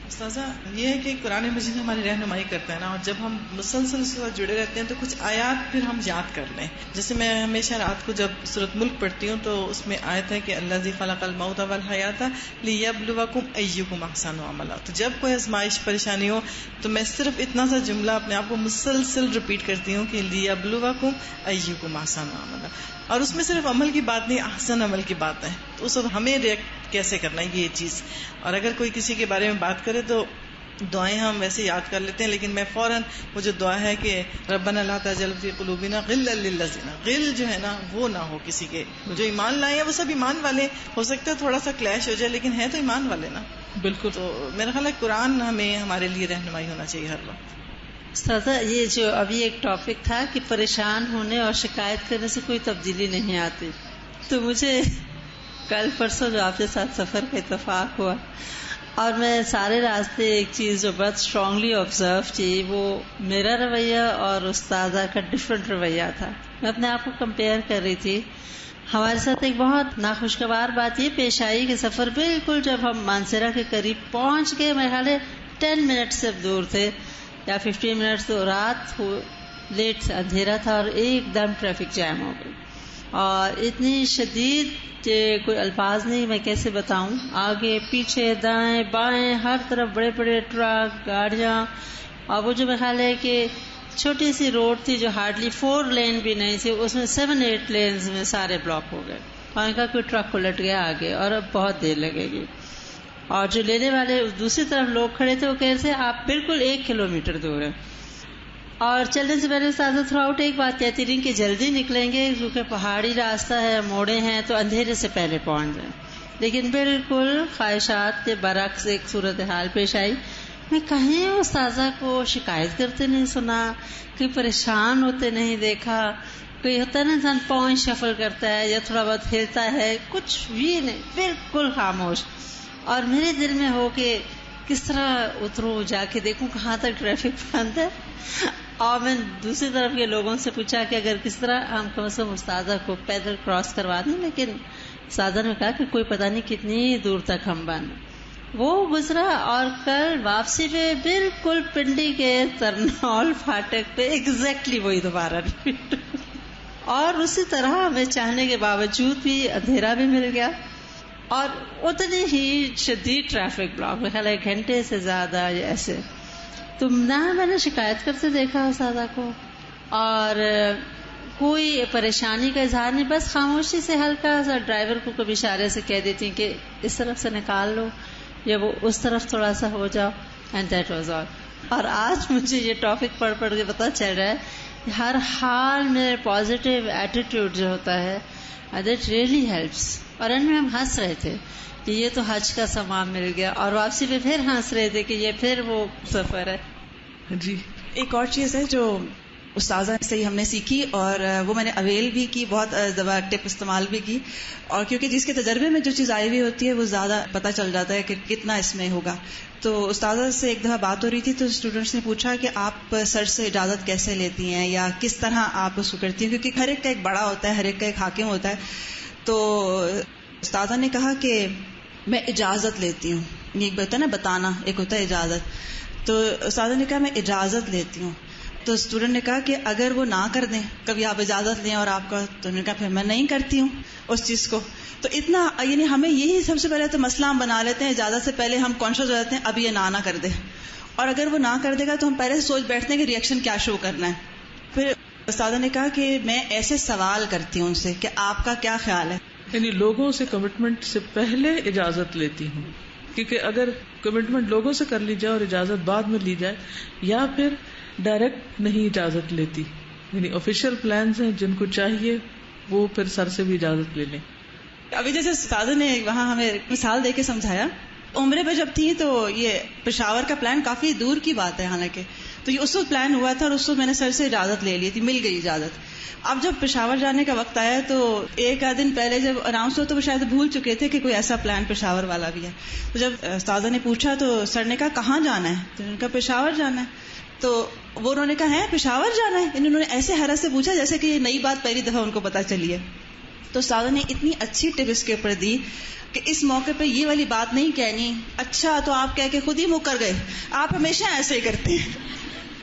L: استاذہ, یہ ہے کہ قرآن مجید ہماری رہنمائی کرتا ہے نا, اور جب ہم مسلسل اس کے ساتھ جڑے رہتے ہیں تو کچھ آیات پھر ہم یاد کر لیں. جیسے میں ہمیشہ رات کو جب سورۃ ملک پڑھتی ہوں تو اس میں آیت ہے کہ الذی خلق الموت والحیات لیبلوکم ایکم احسن عملا. تو جب کوئی آزمائش پریشانی ہو تو میں صرف اتنا سا جملہ اپنے آپ کو مسلسل ریپیٹ کرتی ہوں کہ لیبلوکم ایکم احسن عملا, اور اس میں صرف عمل کی بات نہیں, احسن عمل کی بات ہے. تو اس وقت ہمیں ریئیکٹ کیسے کرنا ہے یہ چیز. اور اگر کوئی کسی کے بارے میں بات کرے تو دعائیں ہم ویسے یاد کر لیتے ہیں, لیکن میں فوراً وہ جو دعا ہے کہ ربنا لا تجعل فی قلوبنا غلا للذین, غل جو ہے نا وہ نہ ہو کسی کے, جو ایمان لائے ہیں وہ سب ایمان والے, ہو سکتا ہے تھوڑا سا کلیش ہو جائے لیکن ہے تو ایمان والے نا. بالکل. تو میرا خیال ہے قرآن ہمیں ہمارے لیے رہنمائی ہونا چاہیے ہر وقت.
M: استاذہ, یہ جو ابھی ایک ٹاپک تھا کہ پریشان ہونے اور شکایت کرنے سے کوئی تبدیلی نہیں آتی, تو مجھے کل پرسوں جو آپ کے ساتھ سفر کا اتفاق ہوا, اور میں سارے راستے ایک چیز جو بہت اسٹرانگلی آبزرو کی, وہ میرا رویہ اور استاذہ کا ڈفرینٹ رویہ تھا. میں اپنے آپ کو کمپیئر کر رہی تھی. ہمارے ساتھ ایک بہت ناخوشگوار بات یہ پیش آئی کہ سفر بالکل جب ہم مانسیرا کے قریب پہنچ گئے, میرے خیال ہے 10 منٹ سے دور تھے یا 15 منٹ, تو رات لیٹ اندھیرا تھا اور ایک دم ٹریفک جام ہو گئی, اور اتنی شدید کہ کوئی الفاظ نہیں میں کیسے بتاؤں. آگے پیچھے دائیں بائیں ہر طرف بڑے بڑے ٹرک گاڑیاں, اور وہ جو میرا خیال ہے کہ چھوٹی سی روڈ تھی جو ہارڈلی 4 لین بھی نہیں تھی, اس میں 7-8 لینز میں سارے بلاک ہو گئے. وہاں کا کوئی ٹرک الٹ گیا آگے, اور اب بہت دیر لگے گی. اور جو لینے والے دوسری طرف لوگ کھڑے تھے وہ کہہ رہے تھے آپ بالکل 1 کلومیٹر دور ہیں. اور چلنے سے پہلے استاذہ تھرو آؤٹ ایک بات کہتی رہی کہ جلدی نکلیں گے کیونکہ پہاڑی راستہ ہے, موڑے ہیں, تو اندھیرے سے پہلے پہنچ جائیں. لیکن بالکل خواہشات کے برعکس ایک صورتحال پیش آئی. میں کہیں استاذہ کو شکایت کرتے نہیں سنا, کوئی پریشان ہوتے نہیں دیکھا, کوئی ہوتا ہے نا انسان پاؤں شفل کرتا ہے یا تھوڑا بہت ہلتا ہے, کچھ بھی نہیں, بالکل خاموش. اور میرے دل میں ہو کہ کس طرح اتروں, جا کے دیکھوں کہاں تک ٹریفک بند ہے. اور میں دوسری طرف کے لوگوں سے پوچھا کہ اگر کس طرح ہم کم از کم استاذہ کو پیدل کراس کروا دیں, لیکن استاذہ نے کہا کہ کوئی پتہ نہیں کتنی دور تک ہم بند. وہ گزرا, اور کل واپسی پہ بالکل پنڈی کے ترنول فاٹک پہ ایگزیکٹلی وہی دوبارہ ریپیٹ. اور اسی طرح ہمیں چاہنے کے باوجود بھی اندھیرا بھی مل گیا, اور اتنی ہی شدید ٹریفک بلاک, میرا خیال ہے 1 گھنٹے سے زیادہ ایسے. تو نہ میں نے شکایت کرتے دیکھا استاذہ کو, اور کوئی پریشانی کا اظہار نہیں, بس خاموشی سے ہلکا سا ڈرائیور کو کبھی اشارے سے کہہ دیتی کہ اس طرف سے نکال لو یا وہ اس طرف تھوڑا سا ہو جاؤ, اینڈ دیٹ واز آل. اور آج مجھے یہ ٹاپک پڑھ کے پتہ چل رہا ہے کہ ہر حال میں پازیٹیو ایٹیٹیوڈ جو ہوتا ہے دیٹ ریئلی ہیلپس. اور ان میں ہم ہنس رہے تھے کہ یہ تو حج کا سامان مل گیا, اور واپسی پہ پھر ہنس رہے تھے کہ یہ پھر وہ سفر ہے.
G: جی, ایک اور چیز ہے جو استاذہ سے ہی ہم نے سیکھی, اور وہ میں نے اویل بھی کی, بہت ٹپ استعمال بھی کی. اور کیونکہ جس کے تجربے میں جو چیز آئی ہوئی ہوتی ہے وہ زیادہ پتہ چل جاتا ہے کہ کتنا اس میں ہوگا. تو استاذہ سے ایک دفعہ بات ہو رہی تھی تو اسٹوڈنٹس نے پوچھا کہ آپ سر سے اجازت کیسے لیتی ہیں یا کس طرح آپ اس کو کرتی ہیں, کیونکہ ہر ایک کا ایک بڑا ہوتا ہے, ہر ایک کا ایک حاکم ہوتا ہے. تو استاذہ نے کہا کہ میں اجازت لیتی ہوں. ایک ہوتا ہے نا بتانا, ایک ہوتا ہے اجازت. تو استاذہ نے کہا میں اجازت لیتی ہوں. تو اسٹوڈنٹ نے کہا کہ اگر وہ نہ کر دیں, کبھی آپ اجازت لیں اور آپ کا, تو انہوں نے کہا پھر میں نہیں کرتی ہوں اس چیز کو. تو اتنا یعنی ہمیں یہی سب سے پہلے تو مسئلہ ہم بنا لیتے ہیں, اجازت سے پہلے ہم کانشیس ہو جاتے ہیں اب یہ نہ کر دے, اور اگر وہ نہ کر دے گا تو ہم پہلے سے سوچ بیٹھتے ہیں کہ ریئیکشن کیا شو کرنا ہے. پھر استاذہ نے کہا کہ میں ایسے سوال کرتی ہوں ان سے کہ آپ کا کیا خیال ہے,
A: یعنی لوگوں سے کمٹمنٹ سے پہلے اجازت لیتی ہوں, کیونکہ اگر کمٹمنٹ لوگوں سے کر لی جائے اور اجازت بعد میں لی جائے, یا پھر ڈائریکٹ نہیں اجازت لیتی, یعنی آفیشیل پلانز ہیں جن کو چاہیے وہ پھر سر سے بھی اجازت لے لیں.
G: ابھی جیسے استاد نے وہاں ہمیں مثال دے کے سمجھایا عمرے پہ جب تھی تو یہ پشاور کا پلان کافی دور کی بات ہے حالانکہ، تو یہ اس وقت پلان ہوا تھا اور اس وقت میں نے سر سے اجازت لے لی تھی، مل گئی اجازت. اب جب پشاور جانے کا وقت آیا تو ایک آدھ دن پہلے جب اناؤنس ہوا تو وہ شاید بھول چکے تھے کہ کوئی ایسا پلان پشاور والا بھی ہے. تو جب استاذہ نے پوچھا تو سر نے کہا کہاں جانا ہے؟ تو انہوں نے کہا پشاور جانا ہے. تو وہ انہوں نے کہا ہے پشاور جانا ہے؟ انہوں نے ایسے حیرت سے پوچھا جیسے کہ یہ نئی بات پہلی دفعہ ان کو پتا چلی ہے. تو استاذہ نے اتنی اچھی ٹپ اس کے اوپر دی کہ اس موقع پہ یہ والی بات نہیں کہنی، اچھا تو آپ کہہ کے خود ہی مکر گئے، آپ ہمیشہ ایسے ہی کرتے ہیں.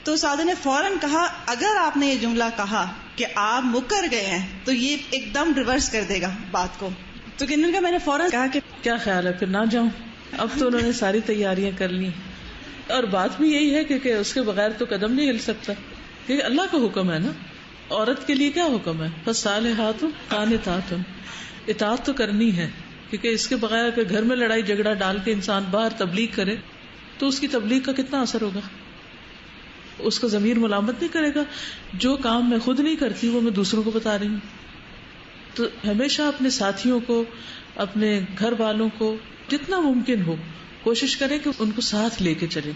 G: تو استاذہ نے فوراً کہا اگر آپ نے یہ جملہ کہا کہ آپ مکر گئے ہیں تو یہ ایک دم ریورس کر دے گا بات کو. تو کنن کا میں نے فوراً کہا کہ
A: کیا خیال ہے پھر نہ جاؤں؟ اب تو انہوں نے ساری تیاریاں کر لی اور بات بھی یہی ہے کہ اس کے بغیر تو قدم نہیں ہل سکتا، کیونکہ اللہ کا حکم ہے نا. عورت کے لیے کیا حکم ہے؟ فالصالحات قانتات، اطاعت تو کرنی ہے، کیونکہ اس کے بغیر اگر گھر میں لڑائی جھگڑا ڈال کے انسان باہر تبلیغ کرے تو اس کی تبلیغ کا کتنا اثر ہوگا؟ اس کا ضمیر ملامت نہیں کرے گا. جو کام میں خود نہیں کرتی وہ میں دوسروں کو بتا رہی ہوں. تو ہمیشہ اپنے ساتھیوں کو، اپنے گھر والوں کو جتنا ممکن ہو کوشش کریں کہ ان کو ساتھ لے کے چلیں.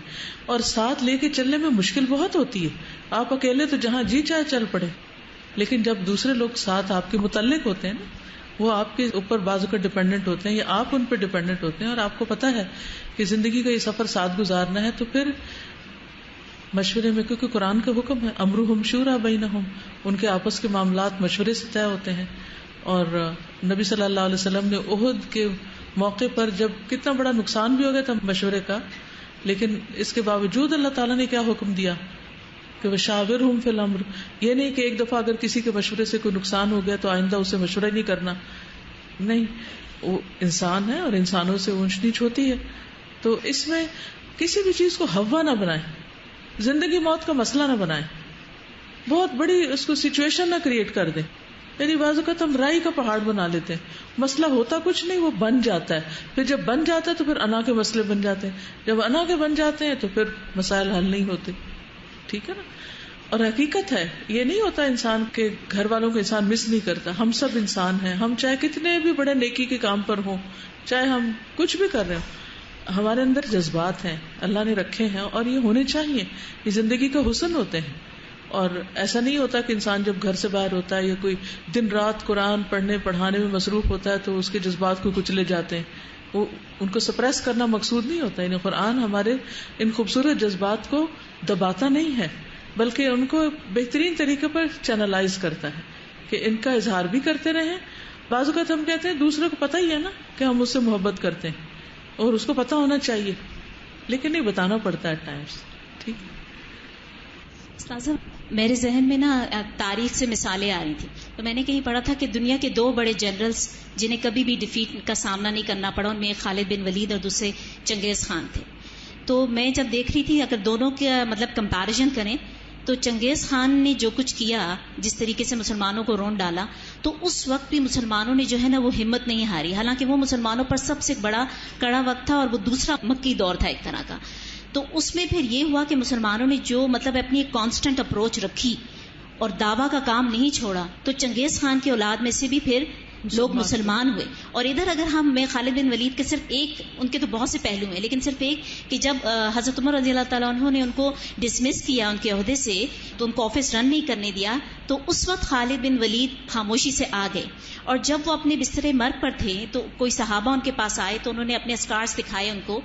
A: اور ساتھ لے کے چلنے میں مشکل بہت ہوتی ہے. آپ اکیلے تو جہاں جی چاہے چل پڑے، لیکن جب دوسرے لوگ ساتھ آپ کے متعلق ہوتے ہیں نا، وہ آپ کے اوپر بعض اوقات ڈپینڈنٹ ہوتے ہیں یا آپ ان پہ ڈپینڈنٹ ہوتے ہیں اور آپ کو پتا ہے کہ زندگی کا یہ سفر ساتھ گزارنا ہے، تو پھر مشورے میں، کیونکہ قرآن کا حکم ہے امرہم شورا بینہم، ان کے آپس کے معاملات مشورے سے طے ہوتے ہیں. اور نبی صلی اللہ علیہ وسلم نے احد کے موقع پر جب کتنا بڑا نقصان بھی ہو گیا تھا مشورے کا، لیکن اس کے باوجود اللہ تعالیٰ نے کیا حکم دیا کہ وشاورہم فی الامر. یہ نہیں کہ ایک دفعہ اگر کسی کے مشورے سے کوئی نقصان ہو گیا تو آئندہ اسے مشورہ نہیں کرنا، نہیں، وہ انسان ہے اور انسانوں سے اونچ نیچ ہوتی ہے. تو اس میں کسی بھی چیز کو ہوا نہ بنائیں، زندگی موت کا مسئلہ نہ بنائیں، بہت بڑی اس کو سچویشن نہ کریٹ کر دیں. یعنی بعض اوقات ہم رائی کا پہاڑ بنا لیتے ہیں، مسئلہ ہوتا کچھ نہیں، وہ بن جاتا ہے. پھر جب بن جاتا ہے تو پھر انا کے مسئلے بن جاتے ہیں، جب انا کے بن جاتے ہیں تو پھر مسائل حل نہیں ہوتے. ٹھیک ہے نا. اور حقیقت ہے یہ نہیں ہوتا انسان کے گھر والوں کو انسان مس نہیں کرتا. ہم سب انسان ہیں، ہم چاہے کتنے بھی بڑے نیکی کے کام پر ہوں، چاہے ہم کچھ بھی کر رہے ہوں، ہمارے اندر جذبات ہیں، اللہ نے رکھے ہیں اور یہ ہونے چاہیے. یہ زندگی کا حسن ہوتے ہیں. اور ایسا نہیں ہوتا کہ انسان جب گھر سے باہر ہوتا ہے یا کوئی دن رات قرآن پڑھنے پڑھانے میں مصروف ہوتا ہے تو اس کے جذبات کو کچلے جاتے ہیں. وہ ان کو سپریس کرنا مقصود نہیں ہوتا. یعنی قرآن ہمارے ان خوبصورت جذبات کو دباتا نہیں ہے، بلکہ ان کو بہترین طریقے پر چینلائز کرتا ہے کہ ان کا اظہار بھی کرتے رہیں. بعض اوقات ہم کہتے ہیں دوسرے کو پتہ ہی ہے نا کہ ہم اس سے محبت کرتے ہیں اور اس کو پتہ ہونا چاہیے، لیکن نہیں بتانا پڑتا ہے ٹائمز. ٹھیک.
N: استاذہ میرے ذہن میں نا تاریخ سے مثالیں آ رہی تھی، تو میں نے کہیں پڑھا تھا کہ دنیا کے 2 بڑے جنرلز جنہیں کبھی بھی ڈیفیٹ کا سامنا نہیں کرنا پڑا، ان میں ایک خالد بن ولید اور دوسرے چنگیز خان تھے. تو میں جب دیکھ رہی تھی اگر دونوں کا مطلب کمپیریزن کریں تو چنگیز خان نے جو کچھ کیا، جس طریقے سے مسلمانوں کو رون ڈالا، تو اس وقت بھی مسلمانوں نے جو ہے نا وہ ہمت نہیں ہاری، حالانکہ وہ مسلمانوں پر سب سے بڑا کڑا وقت تھا اور وہ دوسرا مکی دور تھا ایک طرح کا. تو اس میں پھر یہ ہوا کہ مسلمانوں نے جو مطلب اپنی ایک کانسٹنٹ اپروچ رکھی اور دعویٰ کا کام نہیں چھوڑا، تو چنگیز خان کی اولاد میں سے بھی پھر لوگ مسلمان ہوئے. اور ادھر اگر میں خالد بن ولید کے صرف ایک، ان کے تو بہت سے پہلو ہیں لیکن صرف ایک، کہ جب حضرت عمر رضی اللہ تعالیٰ عنہ نے ان کو ڈسمس کیا ان کے عہدے سے، تو ان کو آفس رن نہیں کرنے دیا، تو اس وقت خالد بن ولید خاموشی سے آ گئے. اور جب وہ اپنے بستر مرگ پر تھے تو کوئی صحابہ ان کے پاس آئے تو انہوں نے اپنے اسکارز دکھائے ان کو،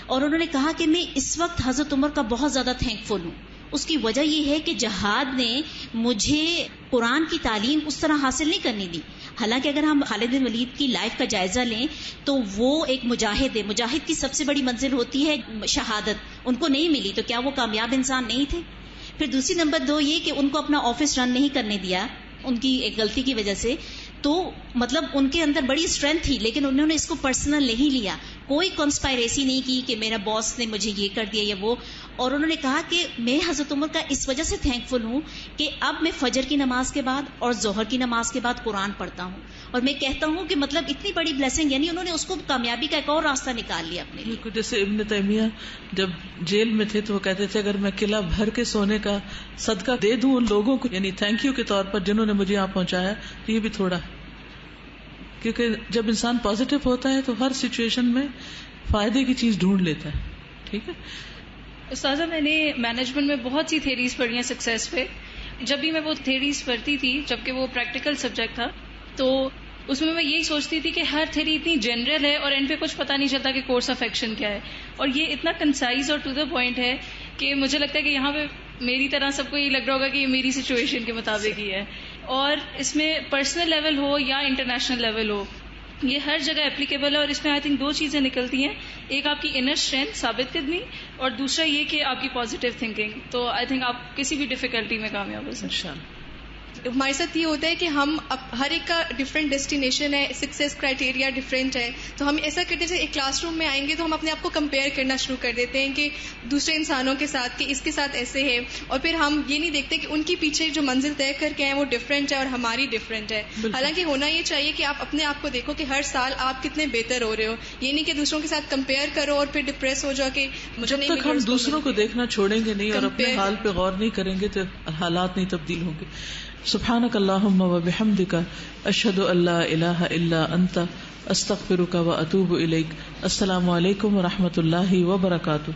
N: اور انہوں نے کہا کہ میں اس وقت حضرت عمر کا بہت زیادہ تھینکفل ہوں. اس کی وجہ یہ ہے کہ جہاد نے مجھے قرآن کی تعلیم اس طرح حاصل نہیں کرنی دی. حالانکہ اگر ہم خالد بن ولید کی لائف کا جائزہ لیں تو وہ ایک مجاہد ہے. مجاہد کی سب سے بڑی منزل ہوتی ہے شہادت، ان کو نہیں ملی تو کیا وہ کامیاب انسان نہیں تھے؟ پھر دوسری نمبر 2 یہ کہ ان کو اپنا آفس رن نہیں کرنے دیا ان کی ایک غلطی کی وجہ سے. تو مطلب ان کے اندر بڑی اسٹرینتھ تھی لیکن انہوں نے اس کو پرسنل نہیں لیا، کوئی کنسپائریسی نہیں کی کہ میرا باس نے مجھے یہ کر دیا یا وہ. اور انہوں نے کہا کہ میں حضرت عمر کا اس وجہ سے تھینکفل ہوں کہ اب میں فجر کی نماز کے بعد اور ظہر کی نماز کے بعد قرآن پڑھتا ہوں، اور میں کہتا ہوں کہ مطلب اتنی بڑی بلیسنگ، یعنی انہوں نے اس کو کامیابی کا ایک اور راستہ نکال لیا اپنے لیے.
A: جیسے ابن تیمیہ جب جیل میں تھے تو وہ کہتے تھے اگر میں قلعہ بھر کے سونے کا صدقہ دے دوں ان لوگوں کو، یعنی تھینک یو کے طور پر جنہوں نے مجھے یہاں پہنچایا، تو یہ بھی تھوڑا ہے. کیونکہ جب انسان پازیٹو ہوتا ہے تو ہر سچویشن میں فائدے کی چیز ڈھونڈ لیتا ہے. ٹھیک ہے.
E: استاذہ میں نے مینجمنٹ میں بہت سی تھیریز پڑھی ہیں سکسیس پہ. جب بھی میں وہ تھیریز پڑھتی تھی, جبکہ وہ پریکٹیکل سبجیکٹ تھا, تو اس میں یہی سوچتی تھی کہ ہر تھیری اتنی جنرل ہے اور اینڈ پہ کچھ پتہ نہیں چلتا کہ کورس آف ایکشن کیا ہے. اور یہ اتنا کنسائز اور ٹو دا پوائنٹ ہے کہ مجھے لگتا ہے کہ یہاں پہ میری طرح سب کو یہ لگ رہا ہوگا کہ یہ میری سچویشن کے مطابق ہی ہے. اور اس میں پرسنل لیول ہو یا انٹرنیشنل لیول ہو, یہ ہر جگہ اپلیکیبل ہے. اور اس میں آئی تھنک 2 چیزیں نکلتی ہیں, ایک آپ کی انر اسٹرینتھ ثابت قدمی, اور دوسرا یہ کہ آپ کی پازیٹیو تھنکنگ. تو آئی تھنک آپ کسی بھی ڈیفیکلٹی میں کامیاب ہو سکتے ہیں.
D: ہمارے ساتھ یہ ہوتا ہے کہ ہم ہر ایک کا ڈفرینٹ ڈیسٹینیشن ہے, سکسیس کرائٹیریا ڈفرینٹ ہے, تو ہم ایسا کرتے ہیں ایک کلاس روم میں آئیں گے تو ہم اپنے آپ کو کمپیئر کرنا شروع کر دیتے ہیں کہ دوسرے انسانوں کے ساتھ, کہ اس کے ساتھ ایسے ہے, اور پھر ہم یہ نہیں دیکھتے کہ ان کی پیچھے جو منزل طے کر کے ہیں وہ ڈفرینٹ ہے اور ہماری ڈفرینٹ ہے. حالانکہ ہونا یہ چاہیے کہ آپ اپنے آپ کو دیکھو کہ ہر سال آپ کتنے بہتر ہو رہے ہو, یہ نہیں کہ دوسروں کے ساتھ کمپیئر کرو اور پھر ڈپریس ہو جاؤ کہ مجھے نہیں.
A: جب تک ہم دوسروں کو دیکھنا چھوڑیں گے نہیں اور اپنے حال پہ غور نہیں کریں گے تو حالات نہیں تبدیل ہوں گے. سبحانک اللہم و بحمدک, اشہد ان لا الہ الا انت, استغفرک و اتوب الیک. السلام علیکم و رحمۃ اللہ وبرکاتہ.